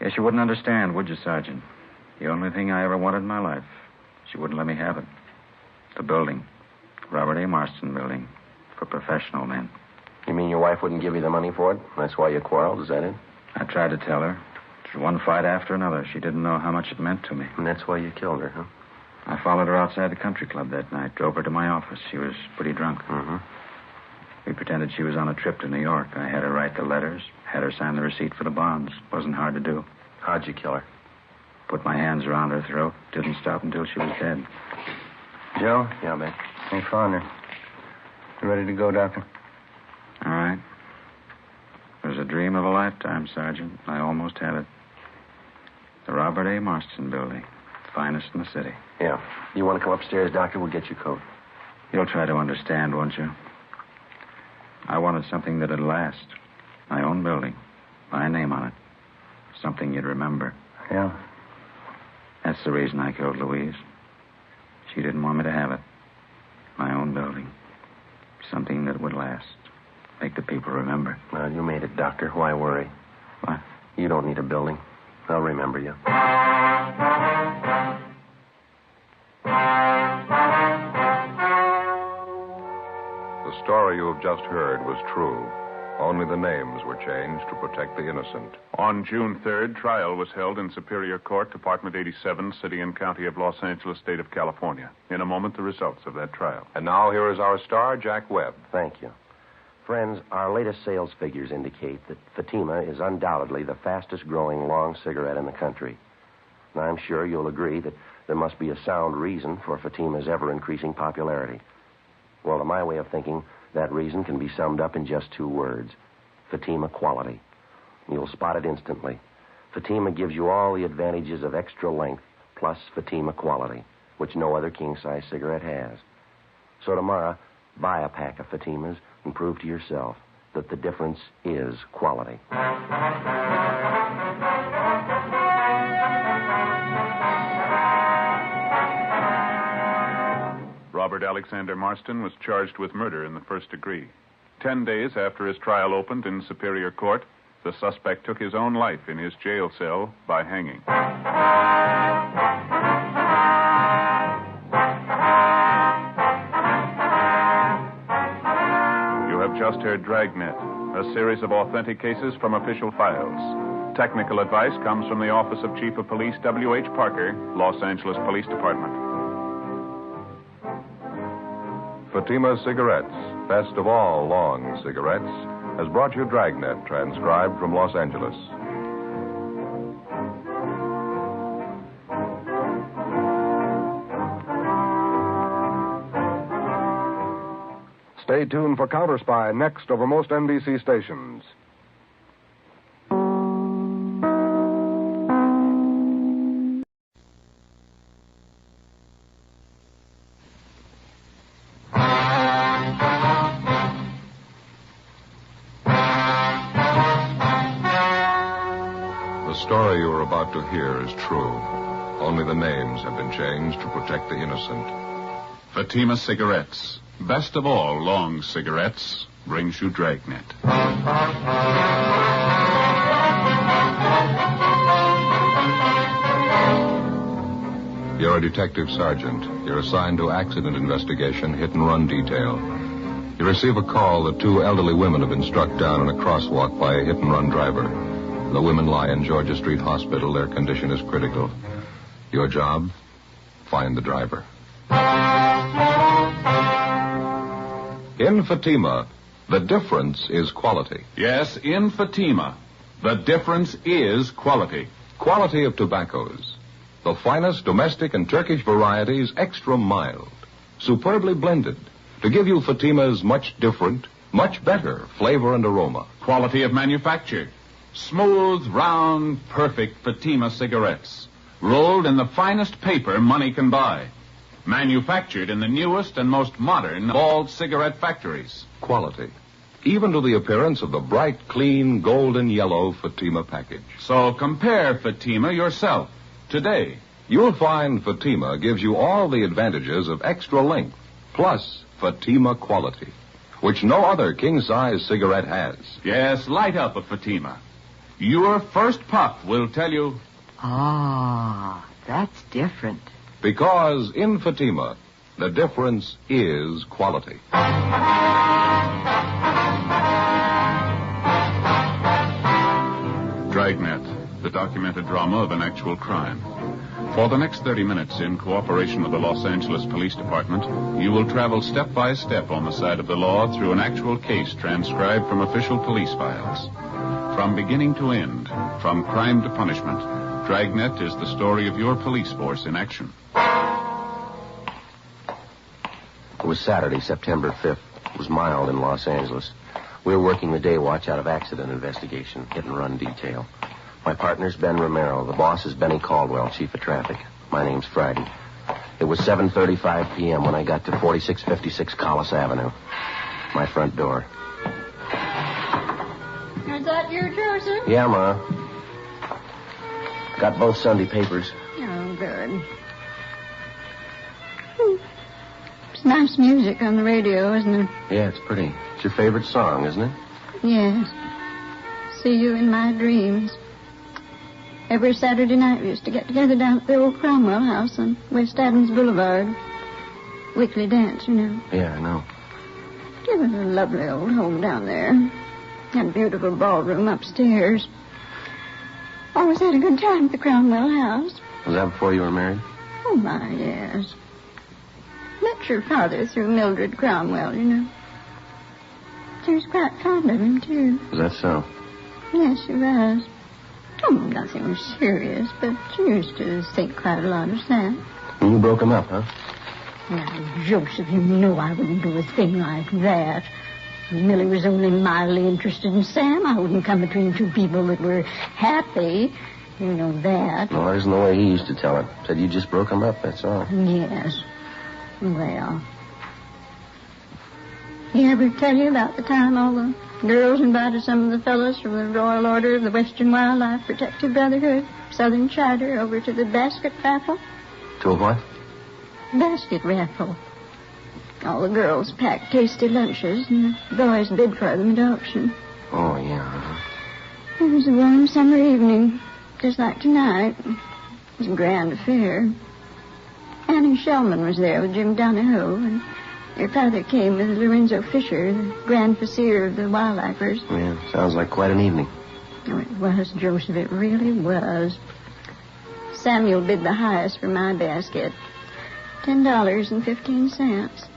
Guess you wouldn't understand, would you, Sergeant? The only thing I ever wanted in my life. She wouldn't let me have it. The building. Robert A. Marston building. For professional men. You mean your wife wouldn't give you the money for it? That's why you quarreled, is that it? I tried to tell her. It was one fight after another. She didn't know how much it meant to me. And that's why you killed her, huh? I followed her outside the country club that night. Drove her to my office. She was pretty drunk. Mm-hmm. We pretended she was on a trip to New York. I had her write the letters. Had her sign the receipt for the bonds. Wasn't hard to do. How'd you kill her? Put my hands around her throat. Didn't stop until she was dead. Joe? Yeah, man. They found her. You ready to go, Doctor? All right. It was a dream of a lifetime, Sergeant. I almost had it. The Robert A. Marston building. Finest in the city. Yeah. You want to come upstairs, Doctor? We'll get your coat. You'll try to understand, won't you? I wanted something that'd last. My own building. My name on it. Something you'd remember. Yeah. That's the reason I killed Louise. She didn't want me to have it. My own building. Something that would last. Make the people remember. Well, you made it, Doctor. Why worry? What? You don't need a building. I'll remember you. The story you have just heard was true. Only the names were changed to protect the innocent. On June 3rd, trial was held in Superior Court, Department 87, City and County of Los Angeles, State of California. In a moment, the results of that trial. And now here is our star, Jack Webb. Thank you. Friends, our latest sales figures indicate that Fatima is undoubtedly the fastest-growing long cigarette in the country. And I'm sure you'll agree that there must be a sound reason for Fatima's ever-increasing popularity. Well, to my way of thinking, that reason can be summed up in just two words. Fatima quality. You'll spot it instantly. Fatima gives you all the advantages of extra length plus Fatima quality, which no other king-size cigarette has. So tomorrow, buy a pack of Fatimas and prove to yourself that the difference is quality. Robert Alexander Marston was charged with murder in the first degree. 10 days after his trial opened in Superior Court, the suspect took his own life in his jail cell by hanging. You have just heard Dragnet, a series of authentic cases from official files. Technical advice comes from the Office of Chief of Police W.H. Parker, Los Angeles Police Department. Fatima Cigarettes, best of all long cigarettes, has brought you Dragnet, transcribed from Los Angeles. Stay tuned for Counter Spy next over most NBC stations. The story you are about to hear is true. Only the names have been changed to protect the innocent. Fatima Cigarettes, best of all long cigarettes, brings you Dragnet. You're a detective sergeant. You're assigned to accident investigation, hit and run detail. You receive a call that two elderly women have been struck down in a crosswalk by a hit and run driver. The women lie in Georgia Street Hospital. Their condition is critical. Your job? Find the driver. In Fatima, the difference is quality. Yes, in Fatima, the difference is quality. Quality of tobaccos. The finest domestic and Turkish varieties, extra mild, superbly blended, to give you Fatima's much different, much better flavor and aroma. Quality of manufacture. Smooth, round, perfect Fatima cigarettes. Rolled in the finest paper money can buy. Manufactured in the newest and most modern of all cigarette factories. Quality. Even to the appearance of the bright, clean, golden yellow Fatima package. So compare Fatima yourself today. You'll find Fatima gives you all the advantages of extra length, plus Fatima quality, which no other king-size cigarette has. Yes, light up a Fatima. Your first puff will tell you... Ah, that's different. Because in Fatima, the difference is quality. Dragnet, the documented drama of an actual crime. For the next 30 minutes, in cooperation with the Los Angeles Police Department, you will travel step by step on the side of the law through an actual case transcribed from official police files. From beginning to end, from crime to punishment, Dragnet is the story of your police force in action. It was Saturday, September 5th. It was mild in Los Angeles. We were working the day watch out of accident investigation, hit and run detail. My partner's Ben Romero. The boss is Benny Caldwell, chief of traffic. My name's Friday. It was 7:35 p.m. when I got to 4656 Collis Avenue. My front door. Is that you, Joseph? Yeah, Ma. Got both Sunday papers. Oh, good. It's nice music on the radio, isn't it? Yeah, it's pretty. It's your favorite song, isn't it? Yes. See you in my dreams. Every Saturday night we used to get together down at the old Cromwell house on West Adams Boulevard. Weekly dance, you know. Yeah, I know. It was a lovely old home down there. Had a beautiful ballroom upstairs. Always had a good time at the Cromwell house. Was that before you were married? Oh, my, yes. Met your father through Mildred Cromwell, you know. She was quite fond of him, too. Was that so? Yes, she was. Oh, nothing serious, but she used to think quite a lot of Sam. And you broke him up, huh? Now, Joseph, you know I wouldn't do a thing like that. If Millie was only mildly interested in Sam, I wouldn't come between two people that were happy. You know that. No, that isn't the way he used to tell it. Said you just broke him up, that's all. Yes. Well. He ever tell you about the time all the girls invited some of the fellows from the Royal Order of the Western Wildlife Protective Brotherhood, Southern Charter, over to the basket raffle? To a what? Basket raffle. All the girls packed tasty lunches, and the boys bid for them at auction. Oh, yeah. It was a warm summer evening, just like tonight. It was a grand affair. Annie Shellman was there with Jim Donahoe, and your father came with Lorenzo Fisher, the grand vizier of the wildlifers. Yeah, sounds like quite an evening. Oh, it was, Joseph, it really was. Samuel bid the highest for my basket, $10.15.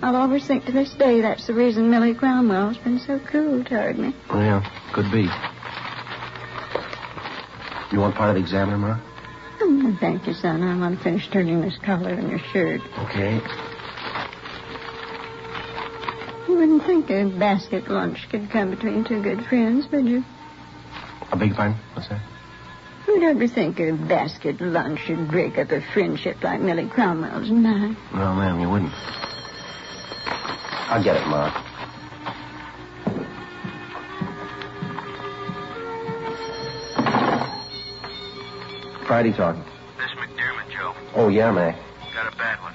I'll always think to this day that's the reason Millie Cromwell's been so cool toward me. Oh, yeah, could be. You want part of the examiner, Ma? Oh, thank you, son. I want to finish turning this collar on your shirt. Okay. You wouldn't think a basket lunch could come between two good friends, would you? I beg your pardon? What's that? Who'd ever think a basket lunch should break up a friendship like Millie Cromwell's and mine? No, ma'am, you wouldn't. I'll get it, Ma. Friday talking. This McDermott, Joe. Oh, yeah, Mac. Got a bad one.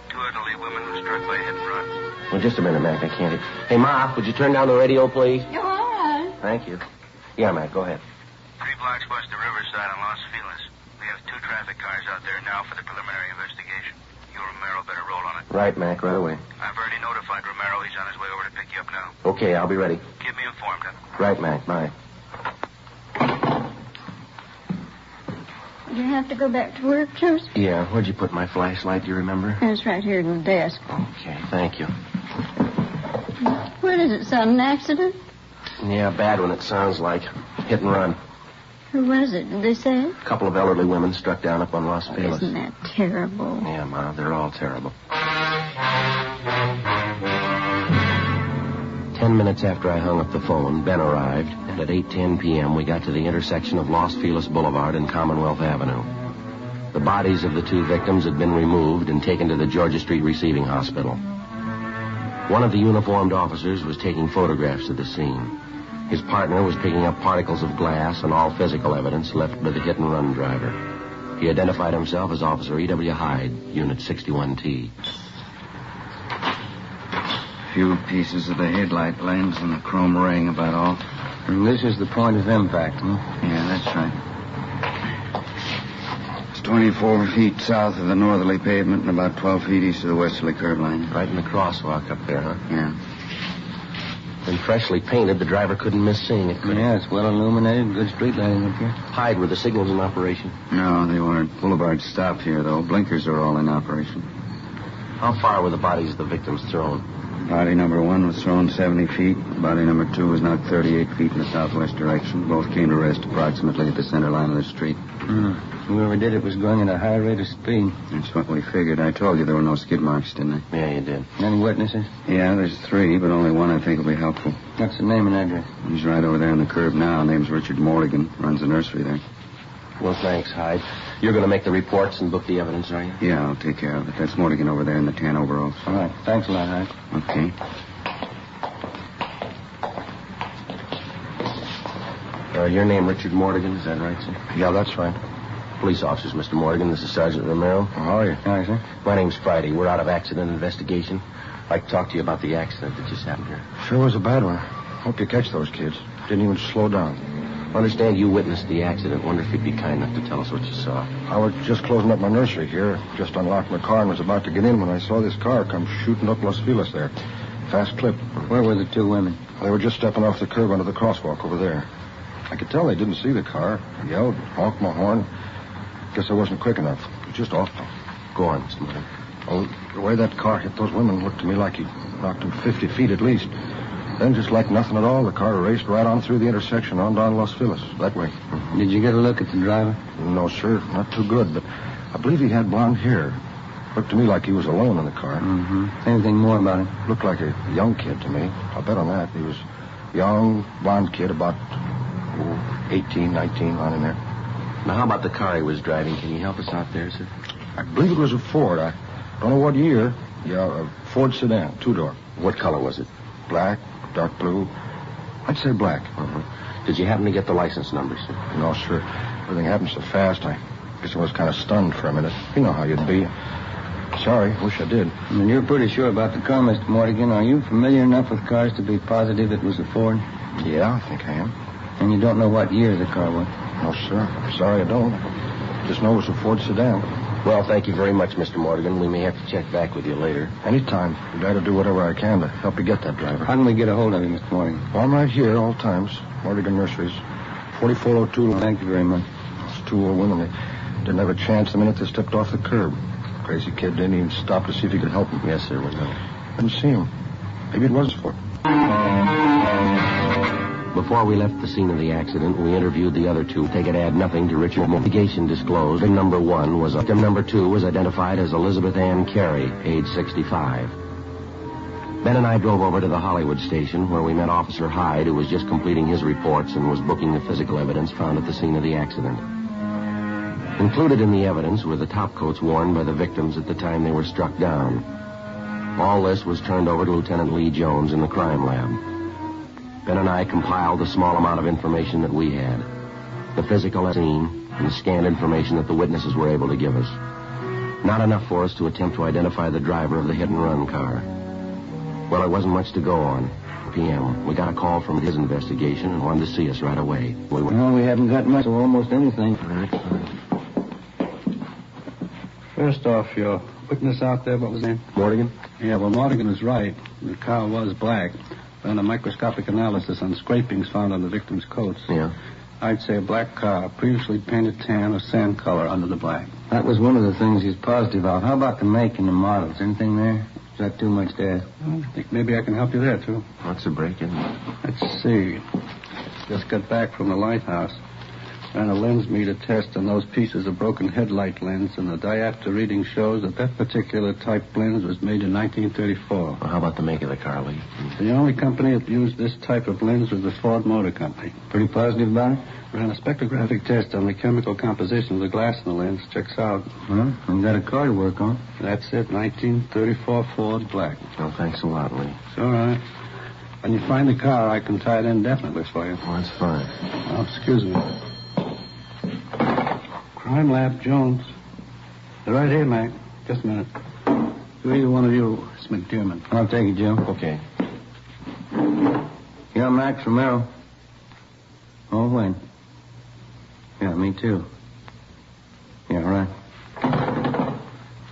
Two elderly women were struck by a hit and run. Well, just a minute, Mac. I can't... Hey, Ma, would you turn down the radio, please? You're all right. Thank you. Yeah, Mac, go ahead. 3 blocks west of Riverside on Los Feliz. We have 2 traffic cars out there now for the preliminary investigation. You and Romero better roll on it. Right, Mac, right away. I've already notified Romero. He's on his way over to pick you up now. Okay, I'll be ready. Keep me informed, huh? Right, Mac, bye. You have to go back to work, Joseph? Yeah, where'd you put my flashlight, do you remember? It's right here in the desk. Okay, thank you. What is it, son? An accident? Yeah, bad one, it sounds like. Hit and run. Who was it? Did they say it? A couple of elderly women struck down up on Los Feliz. Isn't that terrible? Yeah, Ma, they're all terrible. 10 minutes after I hung up the phone, Ben arrived, and at 8:10 p.m. we got to the intersection of Los Feliz Boulevard and Commonwealth Avenue. The bodies of the 2 victims had been removed and taken to the Georgia Street Receiving Hospital. One of the uniformed officers was taking photographs of the scene. His partner was picking up particles of glass and all physical evidence left by the hit-and-run driver. He identified himself as Officer E.W. Hyde, Unit 61T. Few pieces of the headlight lens and the chrome ring, about all. And this is the point of impact, huh? Yeah, that's right. It's 24 feet south of the northerly pavement and about 12 feet east of the westerly curb line. Right in the crosswalk up there, huh? Yeah. Been freshly painted, the driver couldn't miss seeing it, could he? Yeah, it's well illuminated. Good street lighting up here. Hyde, were the signals in operation? No, they weren't. Boulevard stopped here, though. Blinkers are all in operation. How far were the bodies of the victims thrown? Body number 1 was thrown 70 feet. Body number 2 was knocked 38 feet in the southwest direction. Both came to rest approximately at the center line of the street. Whoever did it was going at a high rate of speed. That's what we figured. I told you there were no skid marks, didn't I? Yeah, you did. Any witnesses? Yeah, there's 3, but only one I think will be helpful. What's the name and address? He's right over there on the curb now. Name's Richard Morgan. Runs the nursery there. Well, thanks, Hyde. You're going to make the reports and book the evidence, are you? Yeah, I'll take care of it. That's Morgan over there in the tan overalls. All right. Thanks a lot, Hyde. Okay. Your name, Richard Morgan, is that right, sir? Yeah, that's right. Police officers, Mr. Morgan. This is Sergeant Romero. How are you? Hi, sir. My name's Friday. We're out of accident investigation. I'd like to talk to you about the accident that just happened here. Sure was a bad one. Hope you catch those kids. Didn't even slow down. I understand you witnessed the accident. Wonder if you'd be kind enough to tell us what you saw. I was just closing up my nursery here. Just unlocked my car and was about to get in when I saw this car come shooting up Los Feliz there. Fast clip. Where were the 2 women? They were just stepping off the curb onto the crosswalk over there. I could tell they didn't see the car. I yelled, honked my horn. Guess I wasn't quick enough. It was just awful. Go on, Mr. Morgan. Oh, the way that car hit those women looked to me like he knocked them 50 feet at least. Then, just like nothing at all, the car raced right on through the intersection, on down Los Feliz, that way. Did you get a look at the driver? No, sir, not too good, but I believe he had blonde hair. Looked to me like he was alone in the car. Anything more about him? Looked like a young kid to me. I'll bet on that. He was a young, blonde kid, about 18, 19, on in there. Now, how about the car he was driving? Can you help us out there, sir? I believe it was a Ford. I don't know what year. Yeah, a Ford sedan, 2-door. What color was it? Black, dark blue. I'd say black. Did you happen to get the license number, sir? No, sir. Everything happened so fast. I guess I was kind of stunned for a minute. You know how you'd be. Sorry, wish I did. And you're pretty sure about the car, Mr. Morgan. Are you familiar enough with cars to be positive it was a Ford? Yeah, I think I am. And you don't know what year the car was? No, sir. I'm sorry, I don't. Just know it was a Ford sedan. Well, thank you very much, Mr. Morgan. We may have to check back with you later. Anytime. I'd glad to do whatever I can to help you get that driver. How can we get a hold of him, Mr. Morgan? Well, I'm right here all times. Morgan Nurseries. 4402. Thank you very much. Those 2 old women, they didn't have a chance the minute they stepped off the curb. Crazy kid didn't even stop to see if he could help them. Yes, sir. We know. Didn't see him. Maybe it was a Ford. Before we left the scene of the accident, we interviewed the other 2. They could add nothing to Richard's investigation disclosed. Victim number 1 was victim number 2 was identified as Elizabeth Ann Carey, age 65. Ben and I drove over to the Hollywood station where we met Officer Hyde, who was just completing his reports and was booking the physical evidence found at the scene of the accident. Included in the evidence were the top coats worn by the victims at the time they were struck down. All this was turned over to Lieutenant Lee Jones in the crime lab. Ben and I compiled the small amount of information that we had. The physical scene and the scanned information that the witnesses were able to give us. Not enough for us to attempt to identify the driver of the hit-and-run car. Well, there wasn't much to go on. p.m. We got a call from his investigation and wanted to see us right away. Well, we haven't got much of almost anything. All right. First off, your witness out there, what was his name? Morgan? Yeah, well, Morgan is right. The car was black. Ran a microscopic analysis on scrapings found on the victim's coats. Yeah. I'd say a black car, previously painted tan or sand color under the black. That was one of the things he's positive about. How about the make and the models? Anything there? Is that too much to ask? Well, I think maybe I can help you there, too. What's the break in? Let's see. Just got back from the lighthouse. Ran a lens meter test on those pieces of broken headlight lens, and the diopter reading shows that particular type lens was made in 1934. Well, how about the make of the car, Lee? The only company that used this type of lens was the Ford Motor Company. Pretty positive about it? Ran a spectrographic test on the chemical composition of the glass in the lens. Checks out. Well, we've got a car to work on. That's it, 1934 Ford black. Well, thanks a lot, Lee. It's all right. When you find the car, I can tie it in definitely for you. Well, that's fine. Oh, excuse me. Crime Lab, Jones. They're right here, Mac. Just a minute. To either one of you, it's McDermott. I'll take it, Jim. Okay. Yeah, Max Romero. Oh, when? Yeah, me too. Yeah, right.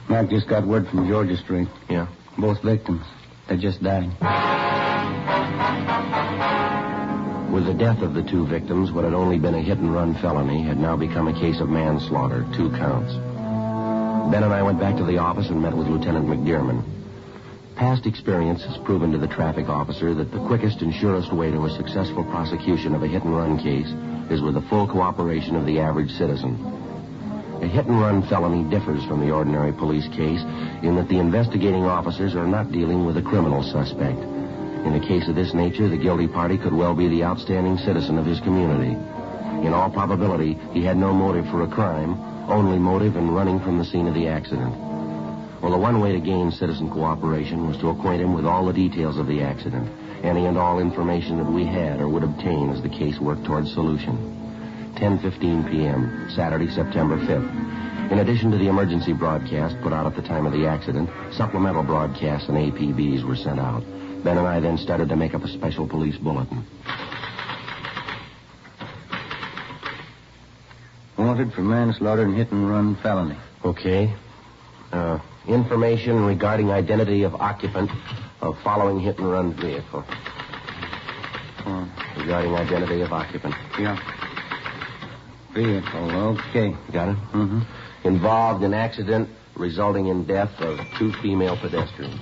Mac just got word from Georgia Street. Yeah? Both victims. They just died. With the death of the two victims, what had only been a hit-and-run felony had now become a case of manslaughter, 2 counts. Ben and I went back to the office and met with Lieutenant McDermott. Past experience has proven to the traffic officer that the quickest and surest way to a successful prosecution of a hit-and-run case is with the full cooperation of the average citizen. A hit-and-run felony differs from the ordinary police case in that the investigating officers are not dealing with a criminal suspect. In a case of this nature, the guilty party could well be the outstanding citizen of his community. In all probability, he had no motive for a crime, only motive in running from the scene of the accident. Well, the one way to gain citizen cooperation was to acquaint him with all the details of the accident, any and all information that we had or would obtain as the case worked towards solution. 10:15 p.m., Saturday, September 5th. In addition to the emergency broadcast put out at the time of the accident, supplemental broadcasts and APBs were sent out. Ben and I then started to make up a special police bulletin. Wanted for manslaughter and hit-and-run felony. Okay. Information regarding identity of occupant of following hit-and-run vehicle. Regarding identity of occupant. Yeah. Vehicle, okay. Got it? Mm-hmm. Involved in accident resulting in death of 2 female pedestrians.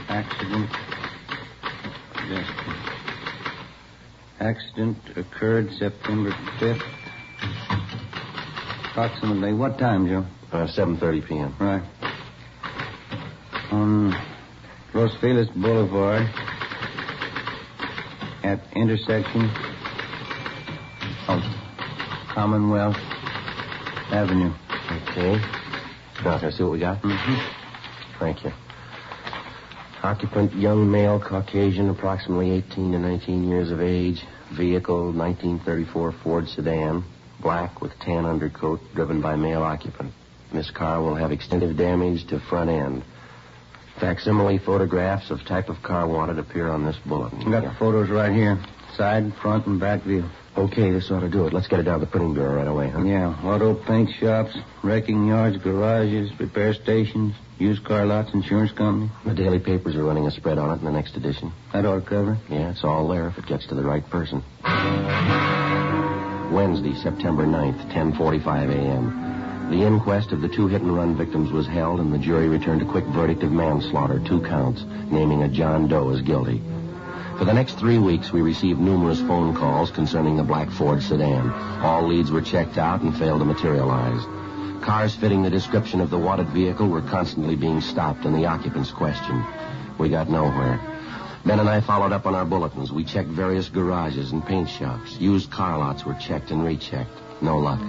Accident. Pedestrian. Accident occurred September 5th. Approximately what time, Joe? 7:30 p.m. Right. On Los Feliz Boulevard at intersection of Commonwealth Avenue. Okay. Now, can I see what we got? Mm-hmm. Thank you. Occupant, young male, Caucasian, approximately 18 to 19 years of age. Vehicle, 1934 Ford sedan, black with tan undercoat, driven by male occupant. This car will have extensive damage to front end. Facsimile photographs of type of car wanted appear on this bulletin. Got the photos right here. Side, front, and back view. Okay, this ought to do it. Let's get it down to the printing bureau right away, huh? Yeah, auto paint shops, wrecking yards, garages, repair stations, used car lots, insurance company. The daily papers are running a spread on it in the next edition. That ought to cover it. Yeah, it's all there if it gets to the right person. Wednesday, September 9th, 10:45 a.m. The inquest of the 2 hit-and-run victims was held, and the jury returned a quick verdict of manslaughter, 2 counts, naming a John Doe as guilty. For the next 3 weeks, we received numerous phone calls concerning the black Ford sedan. All leads were checked out and failed to materialize. Cars fitting the description of the wanted vehicle were constantly being stopped and the occupants questioned. We got nowhere. Ben and I followed up on our bulletins. We checked various garages and paint shops. Used car lots were checked and rechecked. No luck.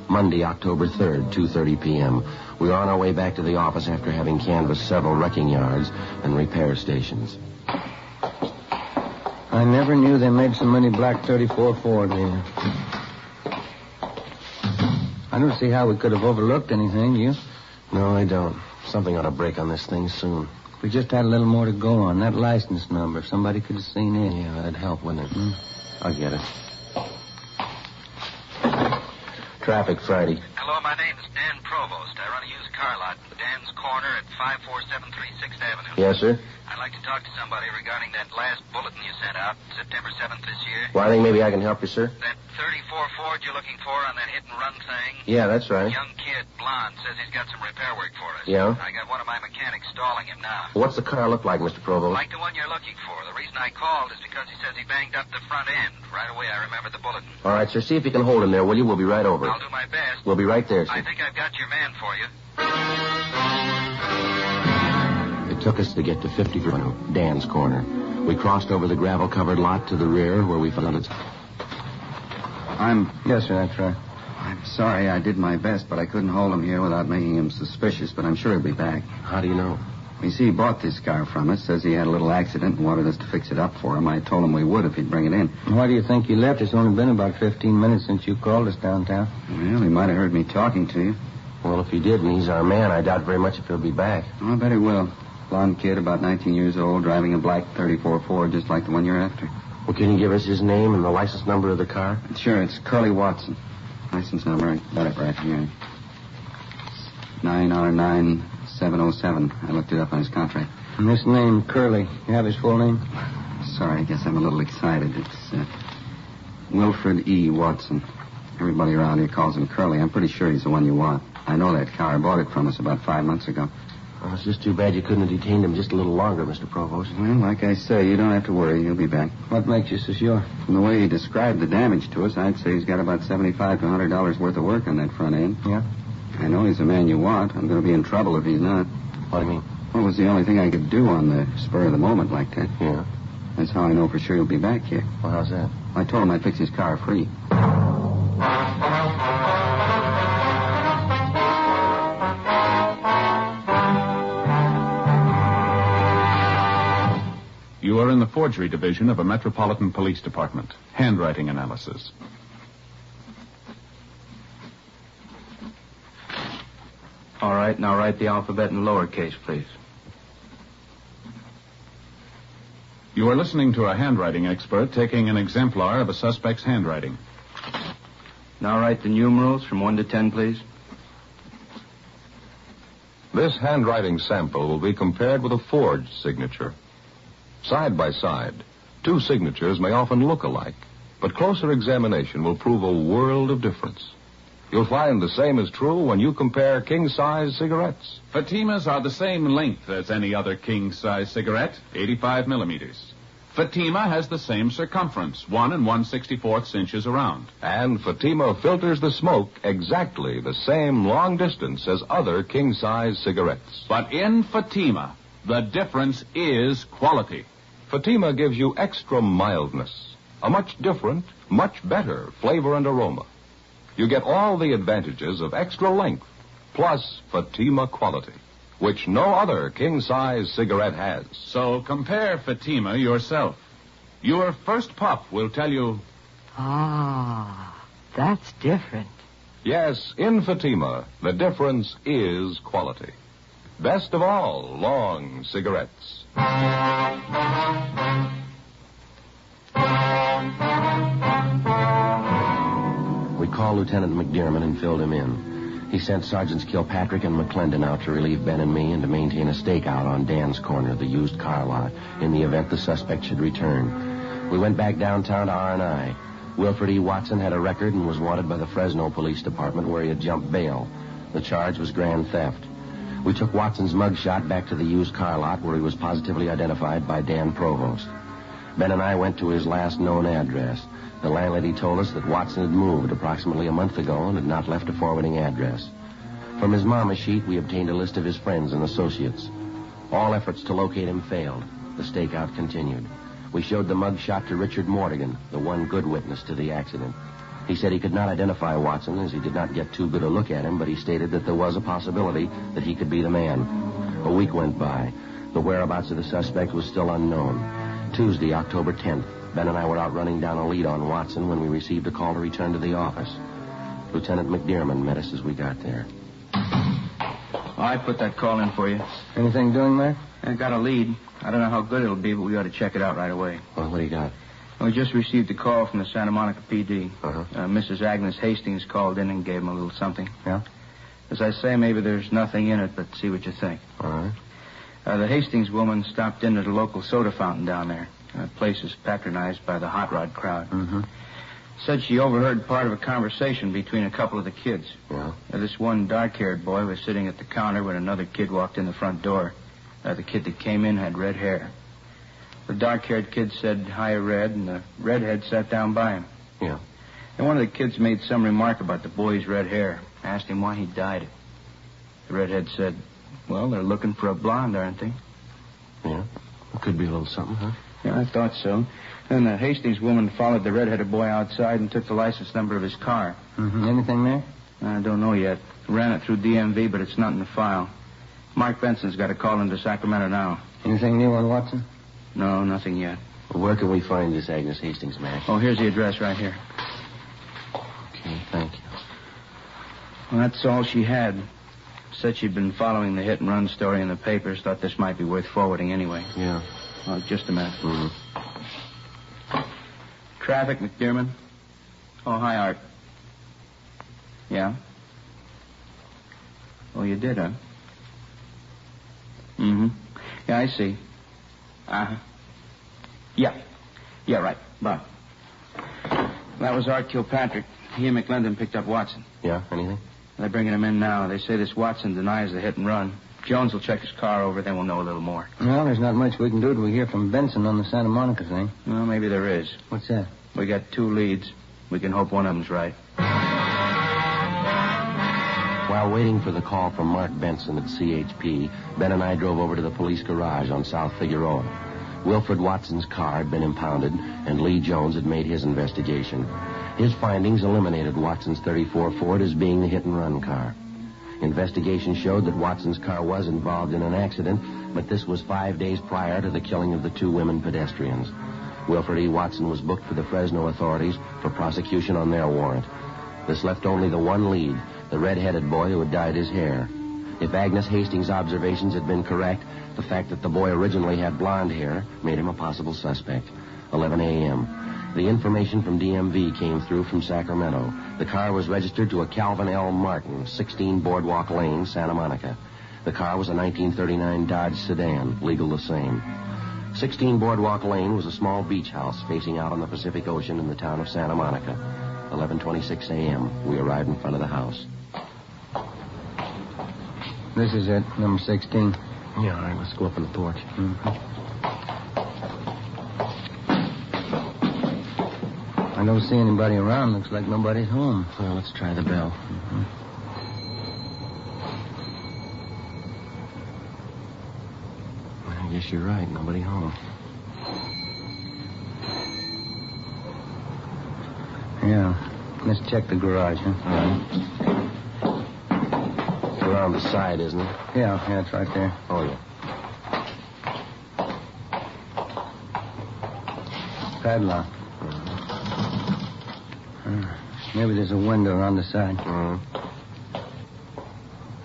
Monday, October 3rd, 2:30 p.m. We were on our way back to the office after having canvassed several wrecking yards and repair stations. I never knew they made so many black 34 Ford here. I don't see how we could have overlooked anything, do you? No, I don't. Something ought to break on this thing soon. We just had a little more to go on. That license number, if somebody could have seen it. Yeah, that'd help, wouldn't it? I'll get it. Traffic, Friday. Hello, Hello, my name is Dan Provost. I run a used car lot in Dan's Corner at 54736 Avenue. Yes, sir. I'd like to talk to somebody regarding that last bulletin you sent out September 7th this year. Well, I think maybe I can help you, sir. That 34 Ford you're looking for on that hit and run thing? Yeah, that's right. Young kid, blonde, says he's got some repair work for us. Yeah? I got one of my mechanics stalling him now. What's the car look like, Mr. Provost? Like the one you're looking for. The reason I called is because he says he banged up the front end. Right away, I remembered the bulletin. All right, sir. See if you can hold him there, will you? We'll be right over. I'll do my best. We'll be right there, sir. I think I've got your man for you. It took us to get to 50 Dan's Corner. We crossed over the gravel-covered lot to the rear where we found it. Yes, sir, that's right. I'm sorry I did my best, but I couldn't hold him here without making him suspicious, but I'm sure he'll be back. How do you know? You see, he bought this car from us, says he had a little accident and wanted us to fix it up for him. I told him we would if he'd bring it in. Why do you think he left? It's only been about 15 minutes since you called us downtown. Well, he might have heard me talking to you. Well, if he did and he's our man, I doubt very much if he'll be back. Oh, I bet he will. Blonde kid, about 19 years old, driving a black 34 Ford, just like the one you're after. Well, can you give us his name and the license number of the car? Sure, it's Curly Watson. License number, I got it right here. 9R9707. I looked it up on his contract. And this name, Curly, you have his full name? Sorry, I guess I'm a little excited. It's Wilfred E. Watson. Everybody around here calls him Curly. I'm pretty sure he's the one you want. I know that car. I bought it from us about 5 months ago. Well, it's just too bad you couldn't have detained him just a little longer, Mr. Provost. Well, like I say, you don't have to worry. He'll be back. What makes you so sure? From the way he described the damage to us, I'd say he's got about $75 to $100 worth of work on that front end. Yeah? I know he's the man you want. I'm going to be in trouble if he's not. What do you mean? Well, it was the only thing I could do on the spur of the moment like that. Yeah? That's how I know for sure he'll be back here. Well, how's that? I told him I'd fix his car free. You are in the forgery division of a Metropolitan Police Department. Handwriting analysis. All right, now write the alphabet in lowercase, please. You are listening to a handwriting expert taking an exemplar of a suspect's handwriting. Now write the numerals from 1 to 10, please. This handwriting sample will be compared with a forged signature. Side by side, two signatures may often look alike, but closer examination will prove a world of difference. You'll find the same is true when you compare king-size cigarettes. Fatimas are the same length as any other king-size cigarette, 85 millimeters. Fatima has the same circumference, 1 1/64 inches around. And Fatima filters the smoke exactly the same long distance as other king-size cigarettes. But in Fatima, the difference is quality. Fatima gives you extra mildness, a much different, much better flavor and aroma. You get all the advantages of extra length, plus Fatima quality, which no other king-size cigarette has. So compare Fatima yourself. Your first puff will tell you... Ah, that's different. Yes, in Fatima, the difference is quality. Best of all, long cigarettes. We called Lieutenant McDermott and filled him in. He sent Sergeants Kilpatrick and McClendon out to relieve Ben and me and to maintain a stakeout on Dan's Corner, the used car lot, in the event the suspect should return. We went back downtown to R&I. Wilfred E. Watson had a record and was wanted by the Fresno Police Department where he had jumped bail. The charge was grand theft. We took Watson's mugshot back to the used car lot where he was positively identified by Dan Provost. Ben and I went to his last known address. The landlady told us that Watson had moved approximately a month ago and had not left a forwarding address. From his mama sheet, we obtained a list of his friends and associates. All efforts to locate him failed. The stakeout continued. We showed the mugshot to Richard Mortigan, the one good witness to the accident. He said he could not identify Watson as he did not get too good a look at him, but he stated that there was a possibility that he could be the man. A week went by. The whereabouts of the suspect was still unknown. Tuesday, October 10th, Ben and I were out running down a lead on Watson when we received a call to return to the office. Lieutenant McDermott met us as we got there. I put that call in for you. Anything doing there? I got a lead. I don't know how good it'll be, but we ought to check it out right away. Well, what do you got? We just received a call from the Santa Monica PD. Uh-huh. Mrs. Agnes Hastings called in and gave him a little something. Yeah? As I say, maybe there's nothing in it, but see what you think. All right. The Hastings woman stopped in at a local soda fountain down there. The place is patronized by the hot rod crowd. Mm-hmm. Said she overheard part of a conversation between a couple of the kids. Yeah? This one dark-haired boy was sitting at the counter when another kid walked in the front door. The kid that came in had red hair. The dark-haired kid said, "Hi, Red," and the redhead sat down by him. Yeah. And one of the kids made some remark about the boy's red hair. Asked him why he dyed it. The redhead said, "Well, they're looking for a blonde, aren't they?" Yeah? It could be a little something, huh? Yeah, I thought so. Then the Hastings woman followed the red-headed boy outside and took the license number of his car. Mm-hmm. Anything there? I don't know yet. Ran it through DMV, but it's not in the file. Mark Benson's got a call into Sacramento now. Anything new on Watson? No, nothing yet. Well, where can we find this Agnes Hastings, Mac? Oh, here's the address right here. Okay, thank you. Well, that's all she had. Said she'd been following the hit-and-run story in the papers. Thought this might be worth forwarding anyway. Yeah. Oh, just a minute. Mm-hmm. Traffic, McDermott. Oh, hi, Art. Yeah? Oh, you did, huh? Mm-hmm. Yeah, I see. Uh-huh. Yeah. Yeah, right. Bye. That was Art Kilpatrick. He and McLendon picked up Watson. Yeah, anything? They're bringing him in now. They say this Watson denies the hit and run. Jones will check his car over, then we'll know a little more. Well, there's not much we can do till we hear from Benson on the Santa Monica thing. Well, maybe there is. What's that? We got 2 leads. We can hope one of them's right. While waiting for the call from Mark Benson at CHP, Ben and I drove over to the police garage on South Figueroa. Wilfred Watson's car had been impounded, and Lee Jones had made his investigation. His findings eliminated Watson's 34 Ford as being the hit-and-run car. Investigation showed that Watson's car was involved in an accident, but this was 5 days prior to the killing of the 2 women pedestrians. Wilfred E. Watson was booked for the Fresno authorities for prosecution on their warrant. This left only the one lead, the red-headed boy who had dyed his hair. If Agnes Hastings' observations had been correct, the fact that the boy originally had blonde hair made him a possible suspect. 11 a.m. The information from DMV came through from Sacramento. The car was registered to a Calvin L. Martin, 16 Boardwalk Lane, Santa Monica. The car was a 1939 Dodge sedan, legal the same. 16 Boardwalk Lane was a small beach house facing out on the Pacific Ocean in the town of Santa Monica. 11:26 a.m. We arrived in front of the house. This is it, number 16. Yeah, all right, let's go up on the porch. Mm-hmm. I don't see anybody around. Looks like nobody's home. Well, let's try the bell. Mm-hmm. I guess you're right. Nobody home. Yeah. Let's check the garage, huh? All right. It's around the side, isn't it? Yeah, it's right there. Oh, yeah. Padlock. Maybe there's a window on the side.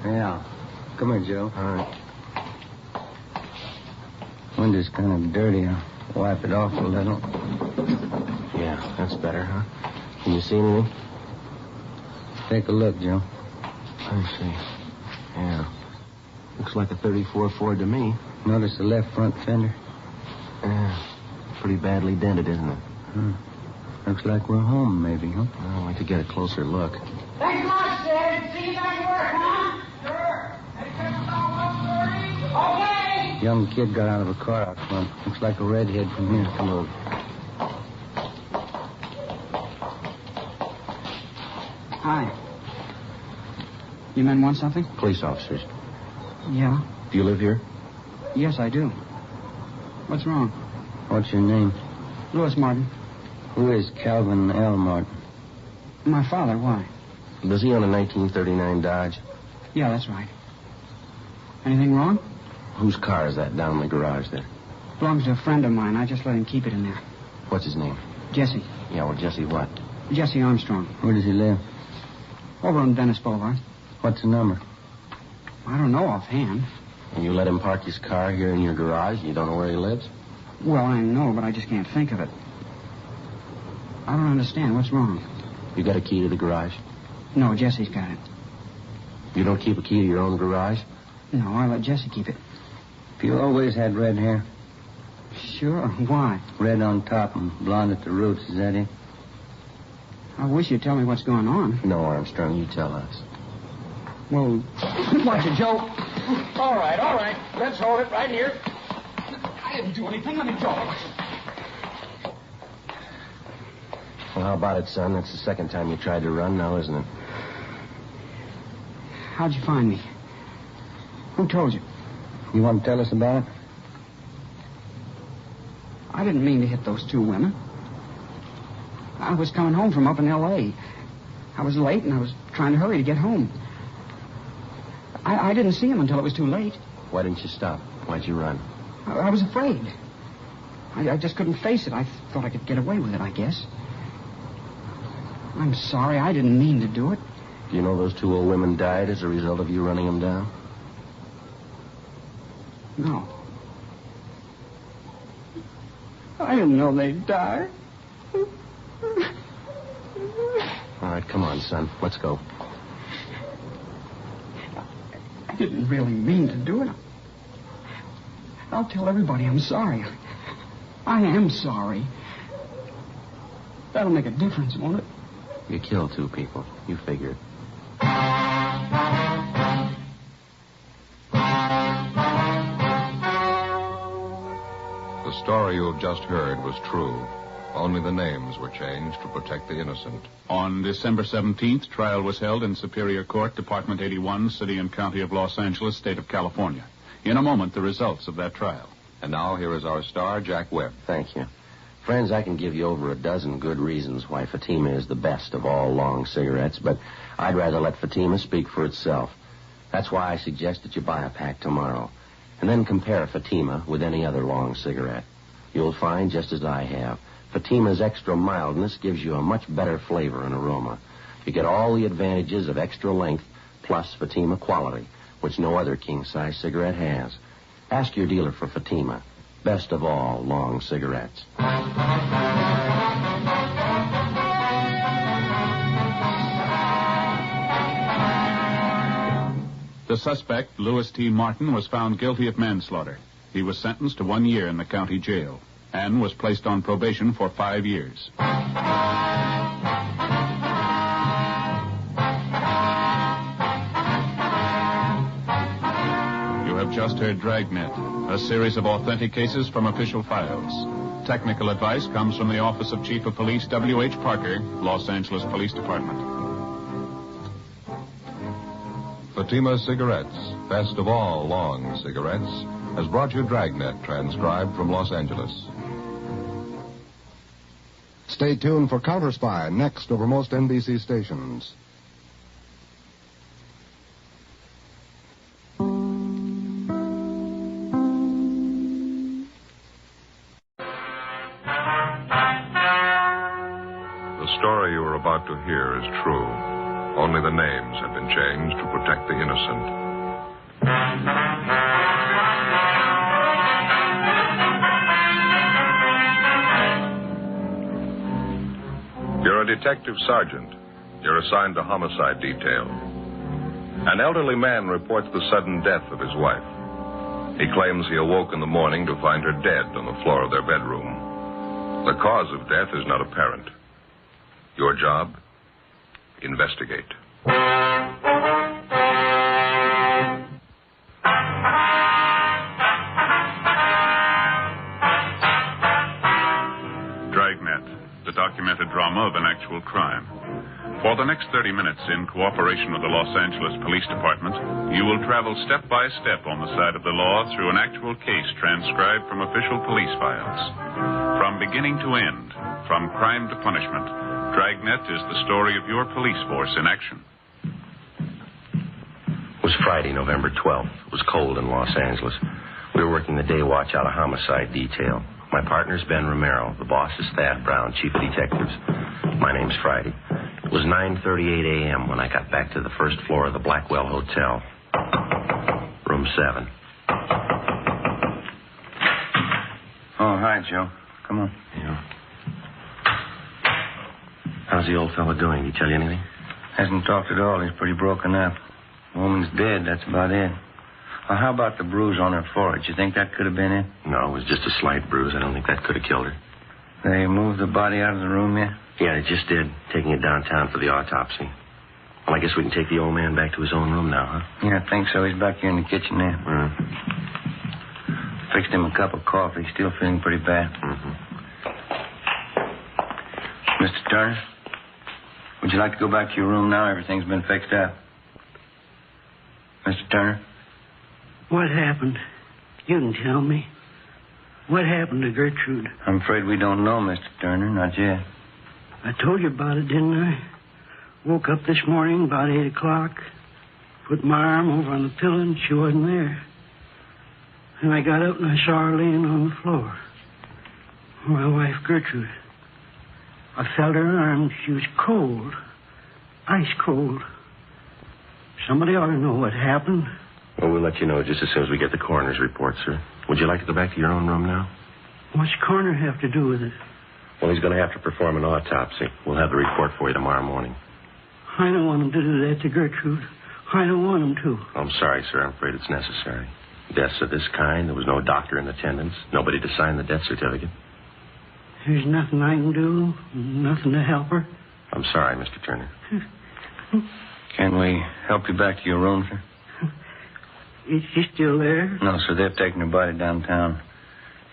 Yeah. Come here, Joe. All right. Window's kind of dirty. I'll wipe it off a little. Yeah, that's better, huh? Can you see anything? Take a look, Joe. I see. Yeah. Looks like a 34 Ford to me. Notice the left front fender? Yeah. Pretty badly dented, isn't it? Looks like we're home, maybe, huh? Well, I'd like to get a closer look. Thanks much, Sid. See you back to work, huh? Sure. Okay. Young kid got out of a car out front. Looks like a redhead from here. Come on. Hi. You men want something? Police officers. Yeah. Do you live here? Yes, I do. What's wrong? What's your name? Louis Martin. Who is Calvin L. Martin? My father. Why? Does he own a 1939 Dodge? Yeah, that's right. Anything wrong? Whose car is that down in the garage there? Belongs to a friend of mine. I just let him keep it in there. What's his name? Jesse. Yeah, well, Jesse what? Jesse Armstrong. Where does he live? Over on Venice Boulevard. What's the number? I don't know offhand. And you let him park his car here in your garage? You don't know where he lives? Well, I know, but I just can't think of it. I don't understand. What's wrong? You got a key to the garage? No, Jesse's got it. You don't keep a key to your own garage? No, I let Jesse keep it. You always had red hair? Sure. Why? Red on top and blonde at the roots. Is that it? I wish you'd tell me what's going on. No, Armstrong. You tell us. Well, Watch it, Joe. All right. Let's hold it right here. I didn't do anything. Let me go. Well, how about it, son? That's the second time you tried to run now, isn't it? how'd you find me? Who told you? You want to tell us about it? I didn't mean to hit those two women. I was coming home from up in L.A. I was late, and I was trying to hurry to get home. I didn't see him until it was too late. Why didn't you stop? Why'd you run? I was afraid. I just couldn't face it. I thought I could get away with it, I guess. I'm sorry. I didn't mean to do it. Do you know those two old women died as a result of you running them down? No. I didn't know they'd die. All right, come on, son. Let's go. I didn't really mean to do it. I'll tell everybody I'm sorry. I am sorry. That'll make a difference, won't it? You killed two people. You figured. The story you have just heard was true. Only the names were changed to protect the innocent. On December 17th, trial was held in Superior Court, Department 81, City and County of Los Angeles, State of California. In a moment, the results of that trial. And now here is our star, Jack Webb. Thank you. Friends, I can give you over a dozen good reasons why Fatima is the best of all long cigarettes, but I'd rather let Fatima speak for itself. That's why I suggest that you buy a pack tomorrow, and then compare Fatima with any other long cigarette. You'll find, just as I have, Fatima's extra mildness gives you a much better flavor and aroma. You get all the advantages of extra length plus Fatima quality, which no other king-size cigarette has. Ask your dealer for Fatima. Best of all long cigarettes. The suspect, Louis T. Martin, was found guilty of manslaughter. He was sentenced to 1 year in the county jail and was placed on probation for 5 years. You have just heard Dragnet, a series of authentic cases from official files. Technical advice comes from the Office of Chief of Police W.H. Parker, Los Angeles Police Department. Fatima Cigarettes, best of all long cigarettes, has brought you Dragnet, transcribed from Los Angeles. Stay tuned for Counter Spy, next over most NBC stations. The story you are about to hear is true. Only the names have been changed to protect the innocent. You're a detective sergeant. You're assigned to homicide detail. An elderly man reports the sudden death of his wife. He claims he awoke in the morning to find her dead on the floor of their bedroom. The cause of death is not apparent. Your job? Investigate. Dragnet, the documented drama of an actual crime. For the next 30 minutes, in cooperation with the Los Angeles Police Department, you will travel step by step on the side of the law through an actual case transcribed from official police files. From beginning to end, from crime to punishment, Dragnet is the story of your police force in action. It was Friday, November 12th. It was cold in Los Angeles. We were working the day watch out of homicide detail. My partner's Ben Romero. The boss is Thad Brown, chief of detectives. My name's Friday. It was 9:38 a.m. when I got back to the first floor of the Blackwell Hotel. Room 7. Oh, hi, Joe. Come on. Yeah. How's the old fellow doing? Did he tell you anything? Hasn't talked at all. He's pretty broken up. The woman's dead. That's about it. Well, how about the bruise on her forehead? You think that could have been it? No, it was just a slight bruise. I don't think that could have killed her. They moved the body out of the room yet? Yeah, they just did, taking it downtown for the autopsy. Well, I guess we can take the old man back to his own room now, huh? Yeah, I think so. He's back here in the kitchen there. Fixed him a cup of coffee. Still feeling pretty bad. Mr. Turner, would you like to go back to your room now? Everything's been fixed up. Mr. Turner? What happened? You can tell me. What happened to Gertrude? I'm afraid we don't know, Mr. Turner. Not yet. I told you about it, didn't I? Woke up this morning about 8 o'clock. Put my arm over on the pillow and she wasn't there. And I got up and I saw her laying on the floor. My wife, Gertrude. I felt her arm. She was cold. Ice cold. Somebody ought to know what happened. Well, we'll let you know just as soon as we get the coroner's report, sir. Would you like to go back to your own room now? What's coroner have to do with it? Well, he's going to have to perform an autopsy. We'll have the report for you tomorrow morning. I don't want him to do that to Gertrude. I don't want him to. I'm sorry, sir. I'm afraid it's necessary. Deaths of this kind, there was no doctor in attendance, nobody to sign the death certificate. There's nothing I can do, nothing to help her. I'm sorry, Mr. Turner. Can we help you back to your room, sir? Is she still there? No, sir. They've taken her body downtown.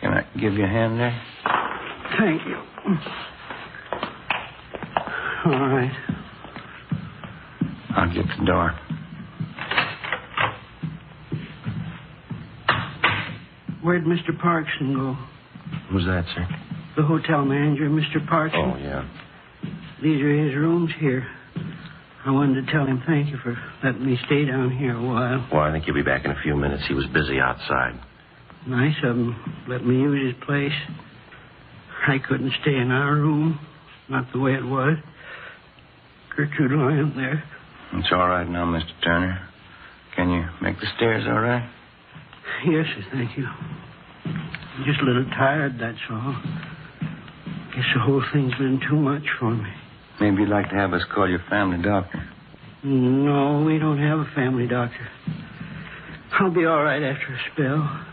Can I give you a hand there? Thank you. All right. I'll get the door. Where'd Mr. Parkson go? Who's that, sir? The hotel manager, Mr. Parkson. Oh, yeah. These are his rooms here. I wanted to tell him thank you for letting me stay down here a while. Well, I think he'll be back in a few minutes. He was busy outside. Nice of him. Let me use his place. I couldn't stay in our room. Not the way it was. Gertrude lying there. It's all right now, Mr. Turner. Can you make the stairs all right? Yes, sir, thank you. I'm just a little tired, that's all. Guess the whole thing's been too much for me. Maybe you'd like to have us call your family doctor. No, we don't have a family doctor. I'll be all right after a spell.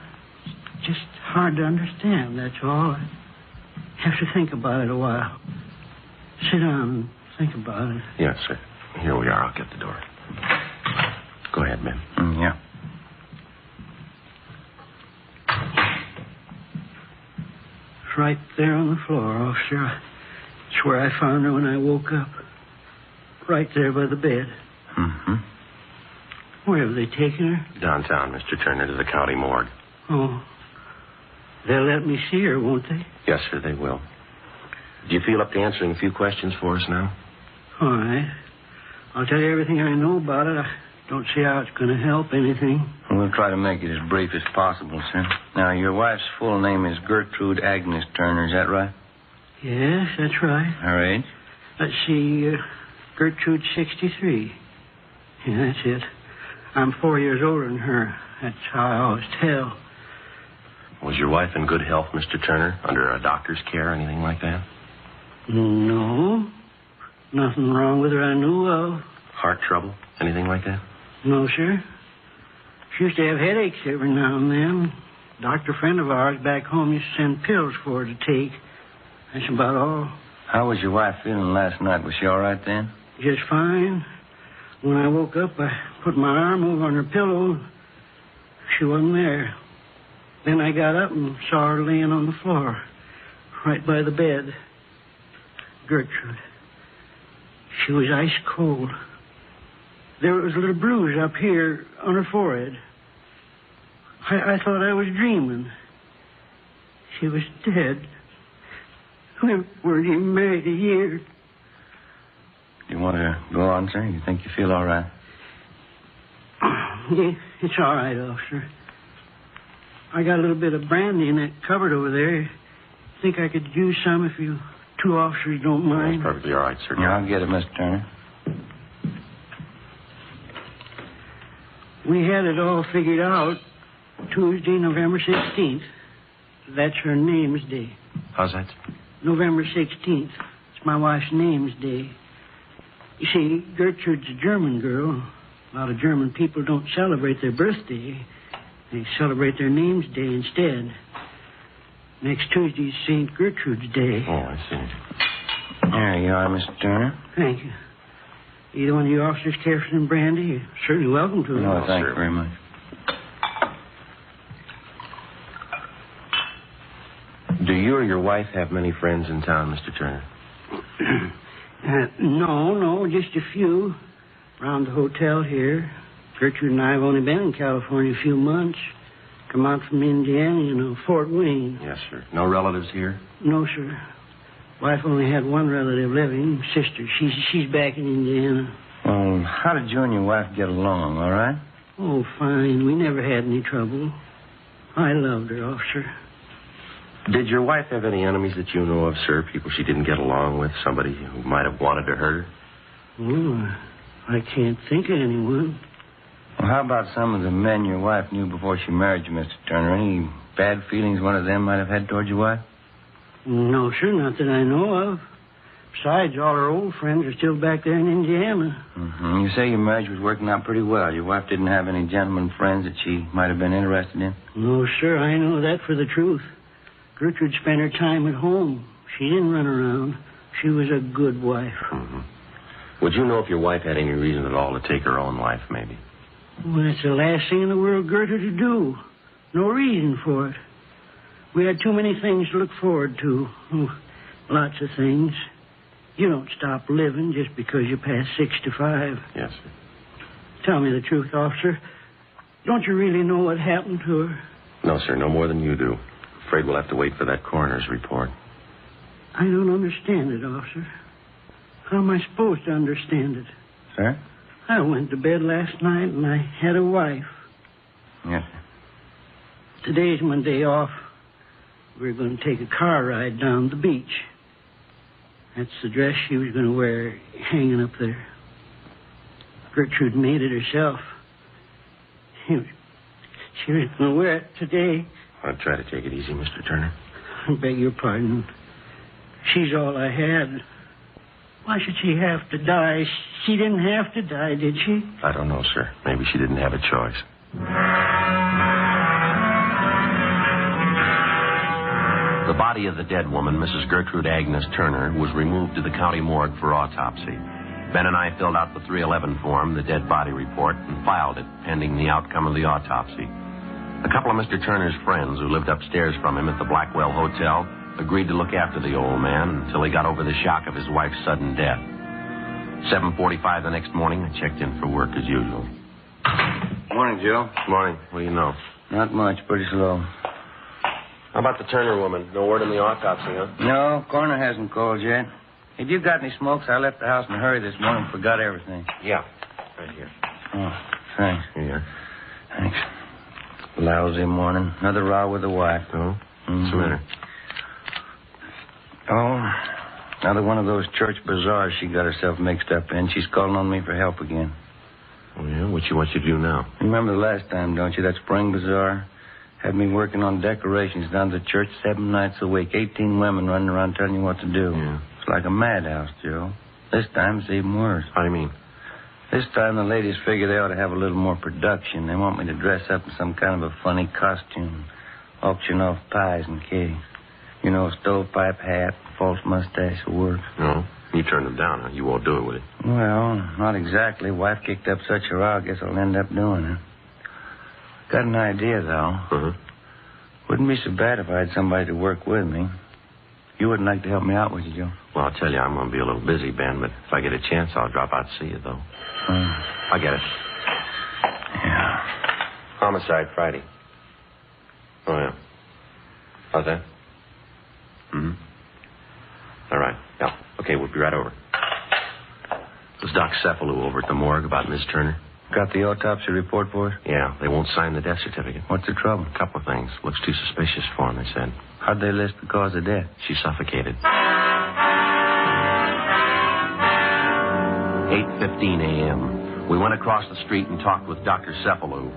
It's just hard to understand, that's all. I have to think about it a while. Sit down and think about it. Yes, sir. Here we are. I'll get the door. Go ahead, Ben. Yeah. It's right there on the floor, officer. It's where I found her when I woke up. Right there by the bed. Where have they taken her? Downtown, Mr. Turner, to the county morgue. Oh. They'll let me see her, won't they? Yes, sir, they will. Do you feel up to answering a few questions for us now? All right. I'll tell you everything I know about it. I don't see how it's going to help anything. We'll try to make it as brief as possible, sir. Now, your wife's full name is Gertrude Agnes Turner, is that right? Yes, that's right. Her age? Let's see, Gertrude's 63. Yeah, that's it. I'm 4 years older than her. That's how I always tell. Was your wife in good health, Mr. Turner? Under a doctor's care, anything like that? No. Nothing wrong with her I knew of. Heart trouble? Anything like that? No, sir. She used to have headaches every now and then. A doctor friend of ours back home used to send pills for her to take. That's about all. How was your wife feeling last night? Was she all right then? Just fine. When I woke up, I put my arm over on her pillow. She wasn't there. Then I got up and saw her laying on the floor, right by the bed. Gertrude. She was ice cold. There was a little bruise up here on her forehead. I thought I was dreaming. She was dead. We weren't even married a year. You want to go on, sir? You think you feel all right? Yeah, it's all right, officer. I got a little bit of brandy in that cupboard over there. Think I could use some if you two officers don't mind? That's perfectly all right, sir. Yeah, I'll get it, Mr. Turner. We had it all figured out Tuesday, November 16th. That's her name's day. How's that? November 16th. It's my wife's name's day. You see, Gertrude's a German girl. A lot of German people don't celebrate their birthday. They celebrate their name's day instead. Next Tuesday's St. Gertrude's Day. Oh, I see. There you are, Mr. Turner. Thank you. Either one of you officers care for some brandy? You're certainly welcome to it. No, thank you very much. Do you or your wife have many friends in town, Mr. Turner? No, just a few. Around the hotel here. Gertrude and I have only been in California a few months. Come out from Indiana, Fort Wayne. Yes, sir. No relatives here? No, sir. Wife only had one relative living, sister. She's back in Indiana. Well, how did you and your wife get along, all right? Oh, fine. We never had any trouble. I loved her, officer. Did your wife have any enemies that you know of, sir? People she didn't get along with? Somebody who might have wanted to hurt her? Oh, I can't think of anyone. Well, how about some of the men your wife knew before she married you, Mr. Turner? Any bad feelings one of them might have had towards your wife? No, sir, not that I know of. Besides, all her old friends are still back there in Indiana. Mm-hmm. You say your marriage was working out pretty well. Your wife didn't have any gentleman friends that she might have been interested in? No, sir, I know that for the truth. Gertrude spent her time at home. She didn't run around. She was a good wife. Mm-hmm. Would you know if your wife had any reason at all to take her own life, maybe? Well, that's the last thing in the world Gertrude to do. No reason for it. We had too many things to look forward to. Oh, lots of things. You don't stop living just because you pass 65. Yes, sir. Tell me the truth, officer. Don't you really know what happened to her? No, sir, no more than you do. Afraid we'll have to wait for that coroner's report. I don't understand it, officer. How am I supposed to understand it? Sir? I went to bed last night and I had a wife. Yes, sir. Today's my day off. We're going to take a car ride down the beach. That's the dress she was going to wear hanging up there. Gertrude made it herself. She was going to wear it today. I'll try to take it easy, Mr. Turner. I beg your pardon. She's all I had. Why should she have to die? She didn't have to die, did she? I don't know, sir. Maybe she didn't have a choice. The body of the dead woman, Mrs. Gertrude Agnes Turner, was removed to the county morgue for autopsy. Ben and I filled out the 311 form, the dead body report, and filed it, pending the outcome of the autopsy. A couple of Mr. Turner's friends who lived upstairs from him at the Blackwell Hotel agreed to look after the old man until he got over the shock of his wife's sudden death. 7:45 the next morning, I checked in for work as usual. Morning, Joe. Morning. What do you know? Not much. Pretty slow. How about the Turner woman? No word on the autopsy, huh? No, coroner hasn't called yet. Have you got any smokes? I left the house in a hurry this morning. Forgot everything. Yeah. Right here. Oh, thanks. Here. Thanks. Lousy morning. Another row with the wife. Oh? What's the matter? Oh, another one of those church bazaars she got herself mixed up in. She's calling on me for help again. Oh, yeah? What you want you to do now? Remember the last time, don't you? That spring bazaar? Had me working on decorations down to the church 7 nights a week. 18 women running around telling you what to do. Yeah. It's like a madhouse, Joe. This time it's even worse. How do you mean? This time the ladies figure they ought to have a little more production. They want me to dress up in some kind of a funny costume. Auction off pies and cakes. You know, stovepipe hat, false mustache will work. No. You turned them down, huh? You won't do it, will you? Well, not exactly. Wife kicked up such a row, I guess I'll end up doing it. Got an idea, though. Uh-huh. Wouldn't be so bad if I had somebody to work with me. You wouldn't like to help me out, would you, Joe? Well, I'll tell you, I'm going to be a little busy, Ben, but if I get a chance, I'll drop out to see you, though. I get it. Yeah. Homicide Friday. Oh, yeah. How's that? Mm-hmm. All right. Yeah. Okay, we'll be right over. There's Doc Cephalou over at the morgue about Miss Turner. Got the autopsy report for her? Yeah, they won't sign the death certificate. What's the trouble? A couple of things. Looks too suspicious for them, they said. How'd they list the cause of death? She suffocated. 8:15 a.m. We went across the street and talked with Dr. Cephalou.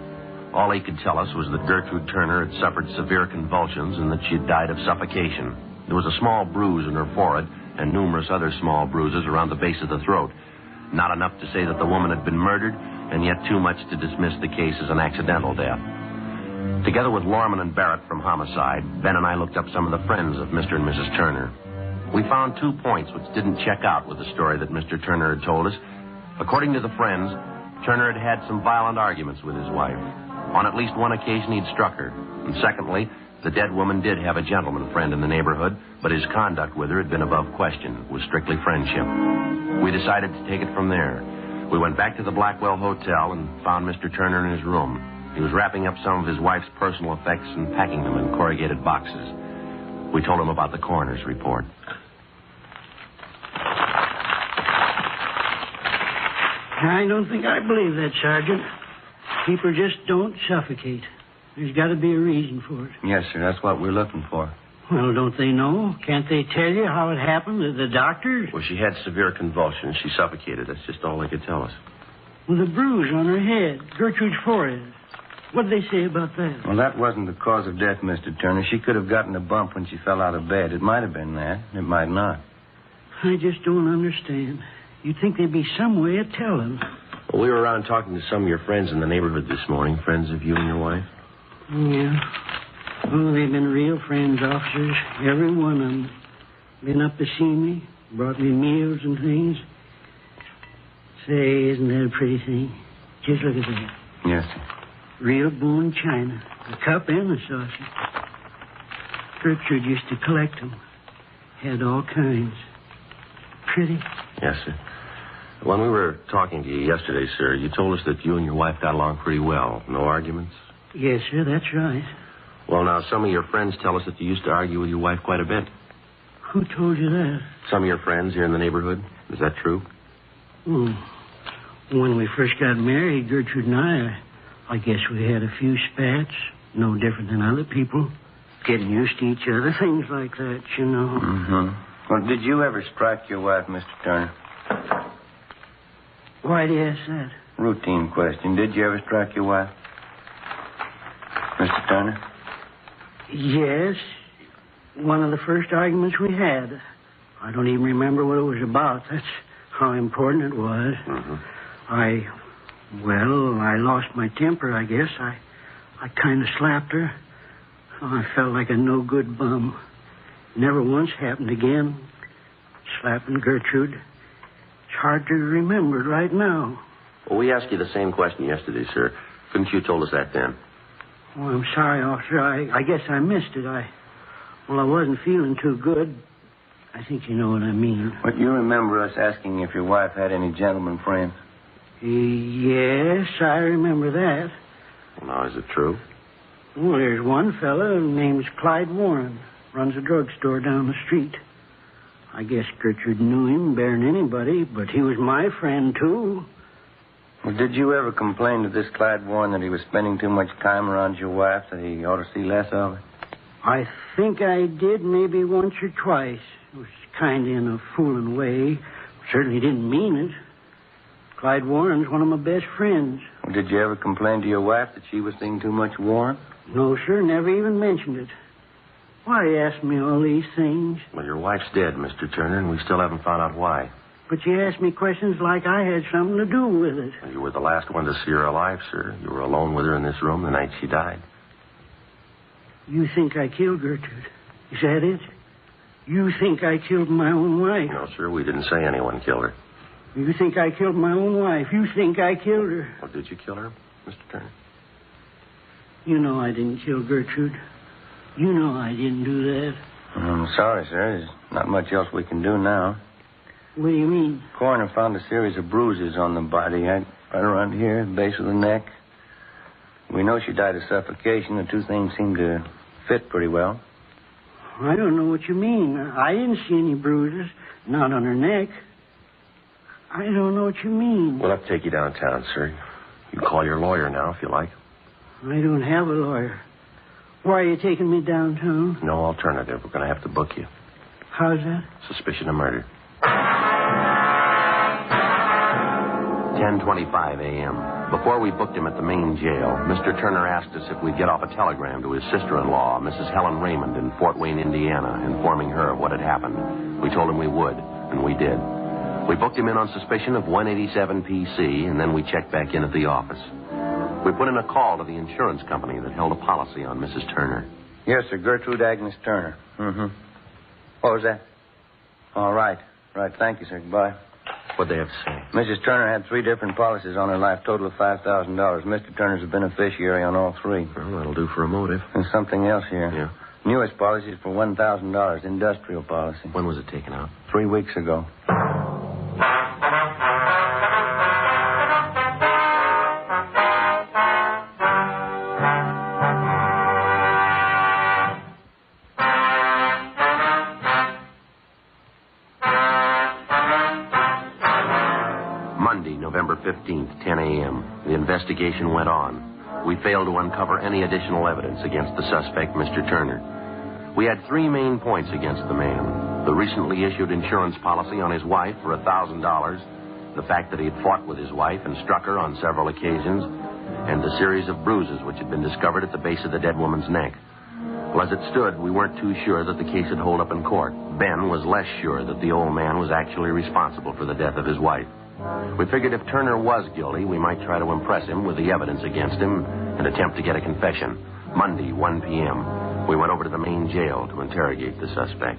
All he could tell us was that Gertrude Turner had suffered severe convulsions and that she had died of suffocation. There was a small bruise in her forehead and numerous other small bruises around the base of the throat. Not enough to say that the woman had been murdered, and yet too much to dismiss the case as an accidental death. Together with Lorman and Barrett from Homicide, Ben and I looked up some of the friends of Mr. and Mrs. Turner. We found 2 points which didn't check out with the story that Mr. Turner had told us. According to the friends, Turner had had some violent arguments with his wife. On at least one occasion, he'd struck her. And secondly, the dead woman did have a gentleman friend in the neighborhood, but his conduct with her had been above question. It was strictly friendship. We decided to take it from there. We went back to the Blackwell Hotel and found Mr. Turner in his room. He was wrapping up some of his wife's personal effects and packing them in corrugated boxes. We told him about the coroner's report. I don't think I believe that, Sergeant. People just don't suffocate. There's got to be a reason for it. Yes, sir. That's what we're looking for. Well, don't they know? Can't they tell you how it happened? The doctors? Well, she had severe convulsions. She suffocated. That's just all they could tell us. Well, the bruise on her head, Gertrude's forehead. What did they say about that? Well, that wasn't the cause of death, Mr. Turner. She could have gotten a bump when she fell out of bed. It might have been that. It might not. I just don't understand. You'd think there'd be some way of telling. Well, we were around talking to some of your friends in the neighborhood this morning, friends of you and your wife. Yeah. Oh, they've been real friends, officers. Every one of them. Been up to see me, brought me meals and things. Say, isn't that a pretty thing? Just look at that. Yes, sir. Real bone china. The cup and the saucer. Gertrude used to collect them. Had all kinds. Pretty. Yes, sir. When we were talking to you yesterday, sir, you told us that you and your wife got along pretty well. No arguments? Yes, sir, that's right. Well, now, some of your friends tell us that you used to argue with your wife quite a bit. Who told you that? Some of your friends here in the neighborhood. Is that true? When we first got married, Gertrude and I guess we had a few spats. No different than other people. Getting used to each other, things like that, you know. Mm-hmm. Well, did you ever strike your wife, Mr. Turner? Why do you ask that? Routine question. Did you ever strike your wife? Mr. Turner? Yes. One of the first arguments we had. I don't even remember what it was about. That's how important it was. Mm-hmm. I lost my temper, I guess. I kind of slapped her. Oh, I felt like a no-good bum. Never once happened again. Slapping Gertrude. It's hard to remember right now. Well, we asked you the same question yesterday, sir. Couldn't you have told us that then? Oh, I'm sorry, officer. I guess I missed it. I wasn't feeling too good. I think you know what I mean. But you remember us asking if your wife had any gentleman friends? Yes, I remember that. Well, now, is it true? Well, there's one fella named Clyde Warren. Runs a drugstore down the street. I guess Gertrude knew him better than anybody, but he was my friend, too. Well, did you ever complain to this Clyde Warren that he was spending too much time around your wife, that he ought to see less of her? I think I did maybe once or twice. It was kind of in a fooling way. Certainly didn't mean it. Clyde Warren's one of my best friends. Well, did you ever complain to your wife that she was seeing too much Warren? No, sir. Never even mentioned it. Why ask me all these things? Well, your wife's dead, Mr. Turner, and we still haven't found out why. But you ask me questions like I had something to do with it. Well, you were the last one to see her alive, sir. You were alone with her in this room the night she died. You think I killed Gertrude? Is that it? You think I killed my own wife? No, sir, we didn't say anyone killed her. You think I killed my own wife? You think I killed her? Well, did you kill her, Mr. Turner? You know I didn't kill Gertrude. You know I didn't do that. I'm sorry, sir. There's not much else we can do now. What do you mean? The coroner found a series of bruises on the body, right around here, the base of the neck. We know she died of suffocation. The two things seem to fit pretty well. I don't know what you mean. I didn't see any bruises, not on her neck. I don't know what you mean. We'll have to take you downtown, sir. You can call your lawyer now if you like. I don't have a lawyer. Why are you taking me downtown? No alternative. We're going to have to book you. How's that? Suspicion of murder. 10:25 a.m. Before we booked him at the main jail, Mr. Turner asked us if we'd get off a telegram to his sister-in-law, Mrs. Helen Raymond, in Fort Wayne, Indiana, informing her of what had happened. We told him we would, and we did. We booked him in on suspicion of 187 PC, and then we checked back in at the office. We put in a call to the insurance company that held a policy on Mrs. Turner. Yes, sir. Gertrude Agnes Turner. Mm-hmm. What was that? All right. Right. Thank you, sir. Goodbye. What'd they have to say? Mrs. Turner had 3 different policies on her life, total of $5,000. Mr. Turner's a beneficiary on all 3. Well, that'll do for a motive. And something else here. Yeah. Newest policy is for $1,000, industrial policy. When was it taken out? 3 weeks ago. Monday, November 15th, 10 a.m. The investigation went on. We failed to uncover any additional evidence against the suspect, Mr. Turner. We had 3 main points against the man. The recently issued insurance policy on his wife for $1,000, the fact that he had fought with his wife and struck her on several occasions, and the series of bruises which had been discovered at the base of the dead woman's neck. Well, as it stood, we weren't too sure that the case would hold up in court. Ben was less sure that the old man was actually responsible for the death of his wife. We figured if Turner was guilty, we might try to impress him with the evidence against him and attempt to get a confession. Monday, 1 p.m., we went over to the main jail to interrogate the suspect.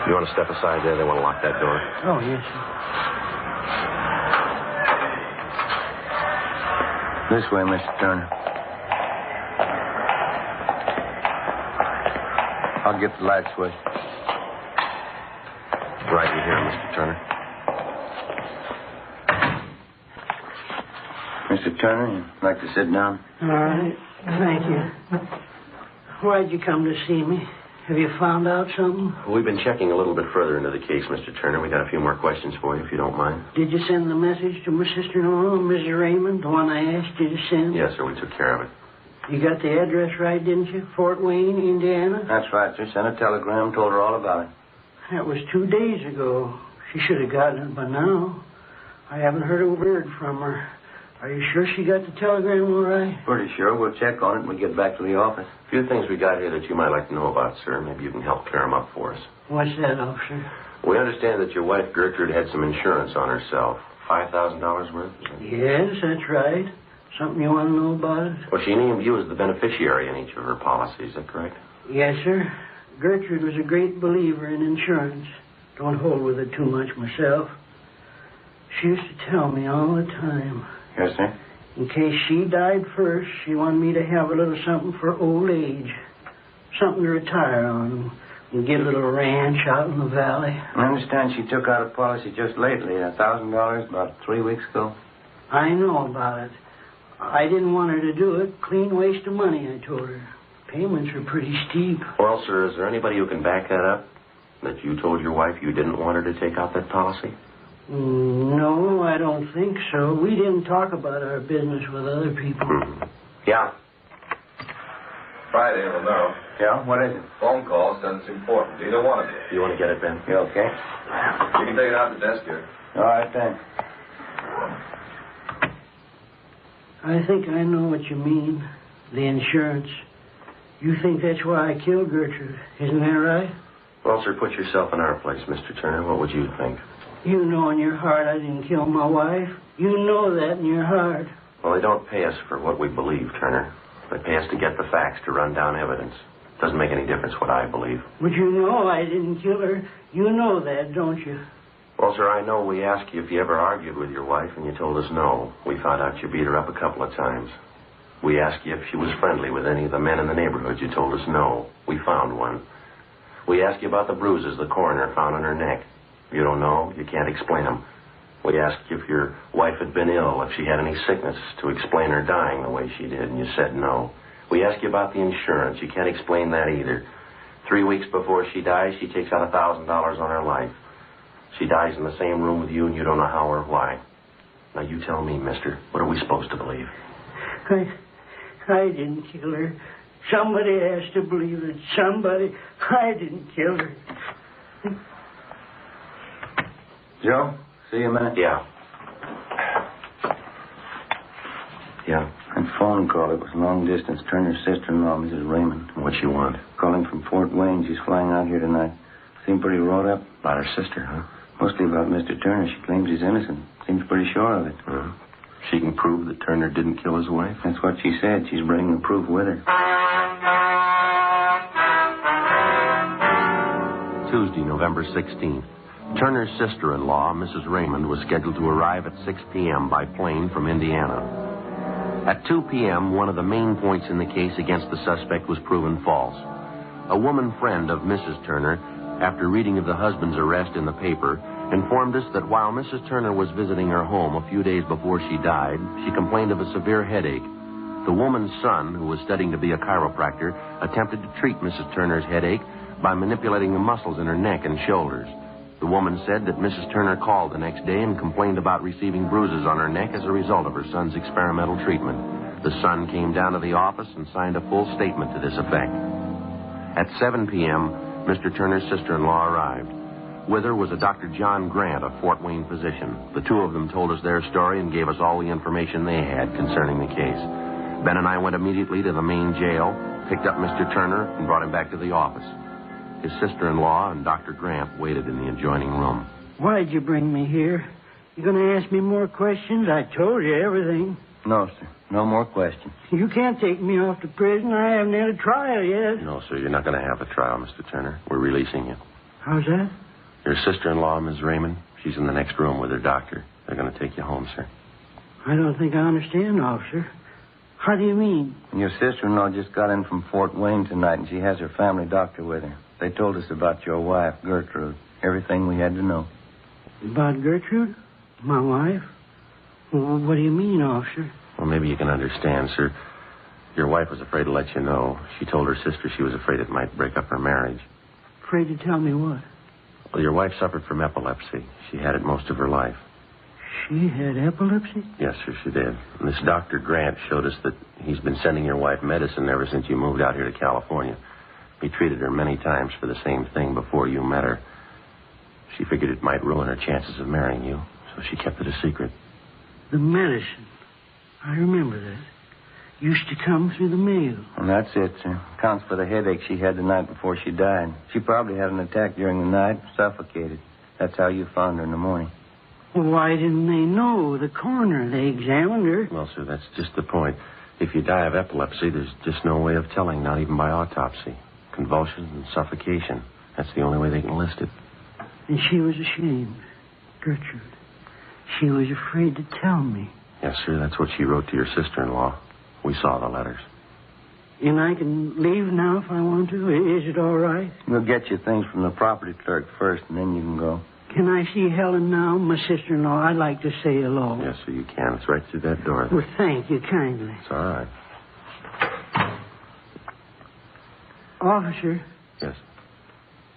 You want to step aside there? They want to lock that door. Oh, yes, sir. This way, Mr. Turner. I'll get the light switch. Right in here, Mr. Turner. Mr. Turner, you'd like to sit down? All right. Thank you. Why'd you come to see me? Have you found out something? We've been checking a little bit further into the case, Mr. Turner. We got a few more questions for you, if you don't mind. Did you send the message to my sister-in-law, Mrs. Raymond, the one I asked you to send? Yes, sir. We took care of it. You got the address right, didn't you? Fort Wayne, Indiana? That's right, sir. Sent a telegram, told her all about it. That was 2 days ago. She should have gotten it by now. I haven't heard a word from her. Are you sure she got the telegram all right? Pretty sure. We'll check on it when we get back to the office. A few things we got here that you might like to know about, sir. Maybe you can help clear them up for us. What's that, officer? We understand that your wife, Gertrude, had some insurance on herself. $5,000 worth? Yes, that's right. Something you want to know about it? Well, she named you as the beneficiary in each of her policies. Is that correct? Yes, sir. Gertrude was a great believer in insurance. Don't hold with it too much myself. She used to tell me all the time. Yes, sir. In case she died first, she wanted me to have a little something for old age. Something to retire on and get a little ranch out in the valley. I understand she took out a policy just lately, $1,000, about 3 weeks ago. I know about it. I didn't want her to do it. Clean waste of money, I told her. Payments are pretty steep. Well, sir, is there anybody who can back that up? That you told your wife you didn't want her to take out that policy? No, I don't think so. We didn't talk about our business with other people. Mm-hmm. Yeah. Friday, Romero. Yeah? What is it? Phone call says it's important. Either one of you. You want to get it, Ben? You okay? You can take it out the desk here. All right, thanks. I think I know what you mean. The insurance. You think that's why I killed Gertrude. Isn't that right? Well, sir, put yourself in our place, Mr. Turner. What would you think? You know in your heart I didn't kill my wife. You know that in your heart. Well, they don't pay us for what we believe, Turner. They pay us to get the facts, to run down evidence. Doesn't make any difference what I believe. But you know I didn't kill her. You know that, don't you? Well, sir, I know we asked you if you ever argued with your wife, and you told us no. We found out you beat her up a couple of times. We asked you if she was friendly with any of the men in the neighborhood. You told us no. We found one. We asked you about the bruises the coroner found on her neck. You don't know. You can't explain them. We asked you if your wife had been ill, if she had any sickness, to explain her dying the way she did, and you said no. We asked you about the insurance. You can't explain that either. 3 weeks before she dies, she takes out $1,000 on her life. She dies in the same room with you, and you don't know how or why. Now, you tell me, mister, what are we supposed to believe? I didn't kill her. Somebody has to believe it. Somebody. I didn't kill her. Joe, see you a minute. Yeah. Yeah. I'm phone call. It was long distance. Turner's sister-in-law, Mrs. Raymond. What'd she want? Calling from Fort Wayne. She's flying out here tonight. Seemed pretty wrought up. About her sister, huh? Mostly about Mr. Turner. She claims he's innocent. Seems pretty sure of it. She can prove that Turner didn't kill his wife? That's what she said. She's bringing the proof with her. Tuesday, November 16th. Turner's sister-in-law, Mrs. Raymond, was scheduled to arrive at 6 p.m. by plane from Indiana. At 2 p.m., one of the main points in the case against the suspect was proven false. A woman friend of Mrs. Turner, after reading of the husband's arrest in the paper, informed us that while Mrs. Turner was visiting her home a few days before she died, she complained of a severe headache. The woman's son, who was studying to be a chiropractor, attempted to treat Mrs. Turner's headache by manipulating the muscles in her neck and shoulders. The woman said that Mrs. Turner called the next day and complained about receiving bruises on her neck as a result of her son's experimental treatment. The son came down to the office and signed a full statement to this effect. At 7 p.m., Mr. Turner's sister-in-law arrived. With her was a Dr. John Grant, a Fort Wayne physician. The two of them told us their story and gave us all the information they had concerning the case. Ben and I went immediately to the main jail, picked up Mr. Turner, and brought him back to the office. His sister-in-law and Dr. Grant waited in the adjoining room. Why'd you bring me here? You going to ask me more questions? I told you everything. No, sir. No more questions. You can't take me off to prison. I haven't had a trial yet. No, sir, you're not going to have a trial, Mr. Turner. We're releasing you. How's that? Your sister-in-law, Ms. Raymond, she's in the next room with her doctor. They're going to take you home, sir. I don't think I understand, officer. How do you mean? Your sister-in-law just got in from Fort Wayne tonight, and she has her family doctor with her. They told us about your wife, Gertrude. Everything we had to know. About Gertrude? My wife? Well, what do you mean, officer? Well, maybe you can understand, sir. Your wife was afraid to let you know. She told her sister she was afraid it might break up her marriage. Afraid to tell me what? Well, your wife suffered from epilepsy. She had it most of her life. She had epilepsy? Yes, sir, she did. And this Dr. Grant showed us that he's been sending your wife medicine ever since you moved out here to California. He treated her many times for the same thing before you met her. She figured it might ruin her chances of marrying you, so she kept it a secret. The medicine. I remember that. Used to come through the mail. And that's it, sir. Counts for the headache she had the night before she died. She probably had an attack during the night, suffocated. That's how you found her in the morning. Well, why didn't they know? The coroner, they examined her. Well, sir, that's just the point. If you die of epilepsy, there's just no way of telling, not even by autopsy. Convulsions and suffocation. That's the only way they can list it. And she was ashamed. Gertrude. She was afraid to tell me. Yes, sir, that's what she wrote to your sister-in-law. We saw the letters. And I can leave now if I want to? Is it all right? We'll get you things from the property clerk first, and then you can go. Can I see Helen now, my sister-in-law? I'd like to say hello. Yes, sir, you can. It's right through that door. Well, thank you kindly. It's all right. Officer. Yes.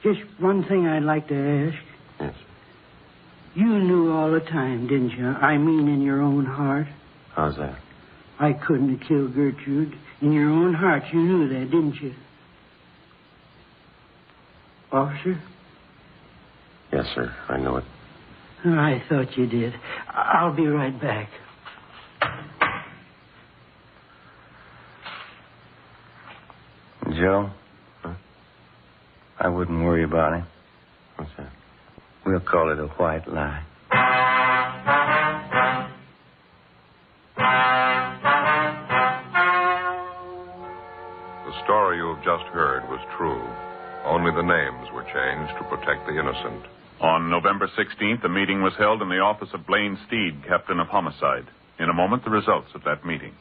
Just one thing I'd like to ask. Yes. You knew all the time, didn't you? I mean, in your own heart. How's that? I couldn't have killed Gertrude. In your own heart, you knew that, didn't you? Officer? Yes, sir. I know it. I thought you did. I'll be right back. Joe? Huh? I wouldn't worry about him. What's that? We'll call it a white lie. The story you've just heard was true. Only the names were changed to protect the innocent. On November 16th, a meeting was held in the office of Blaine Steed, captain of homicide. In a moment, the results of that meeting.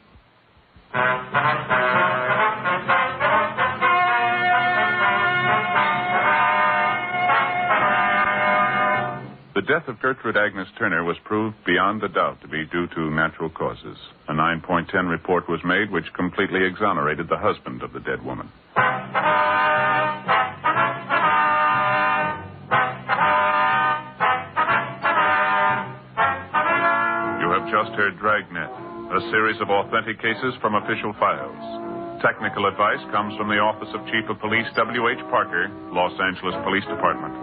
The death of Gertrude Agnes Turner was proved beyond a doubt to be due to natural causes. A 9.10 report was made which completely exonerated the husband of the dead woman. You have just heard Dragnet, a series of authentic cases from official files. Technical advice comes from the Office of Chief of Police W.H. Parker, Los Angeles Police Department.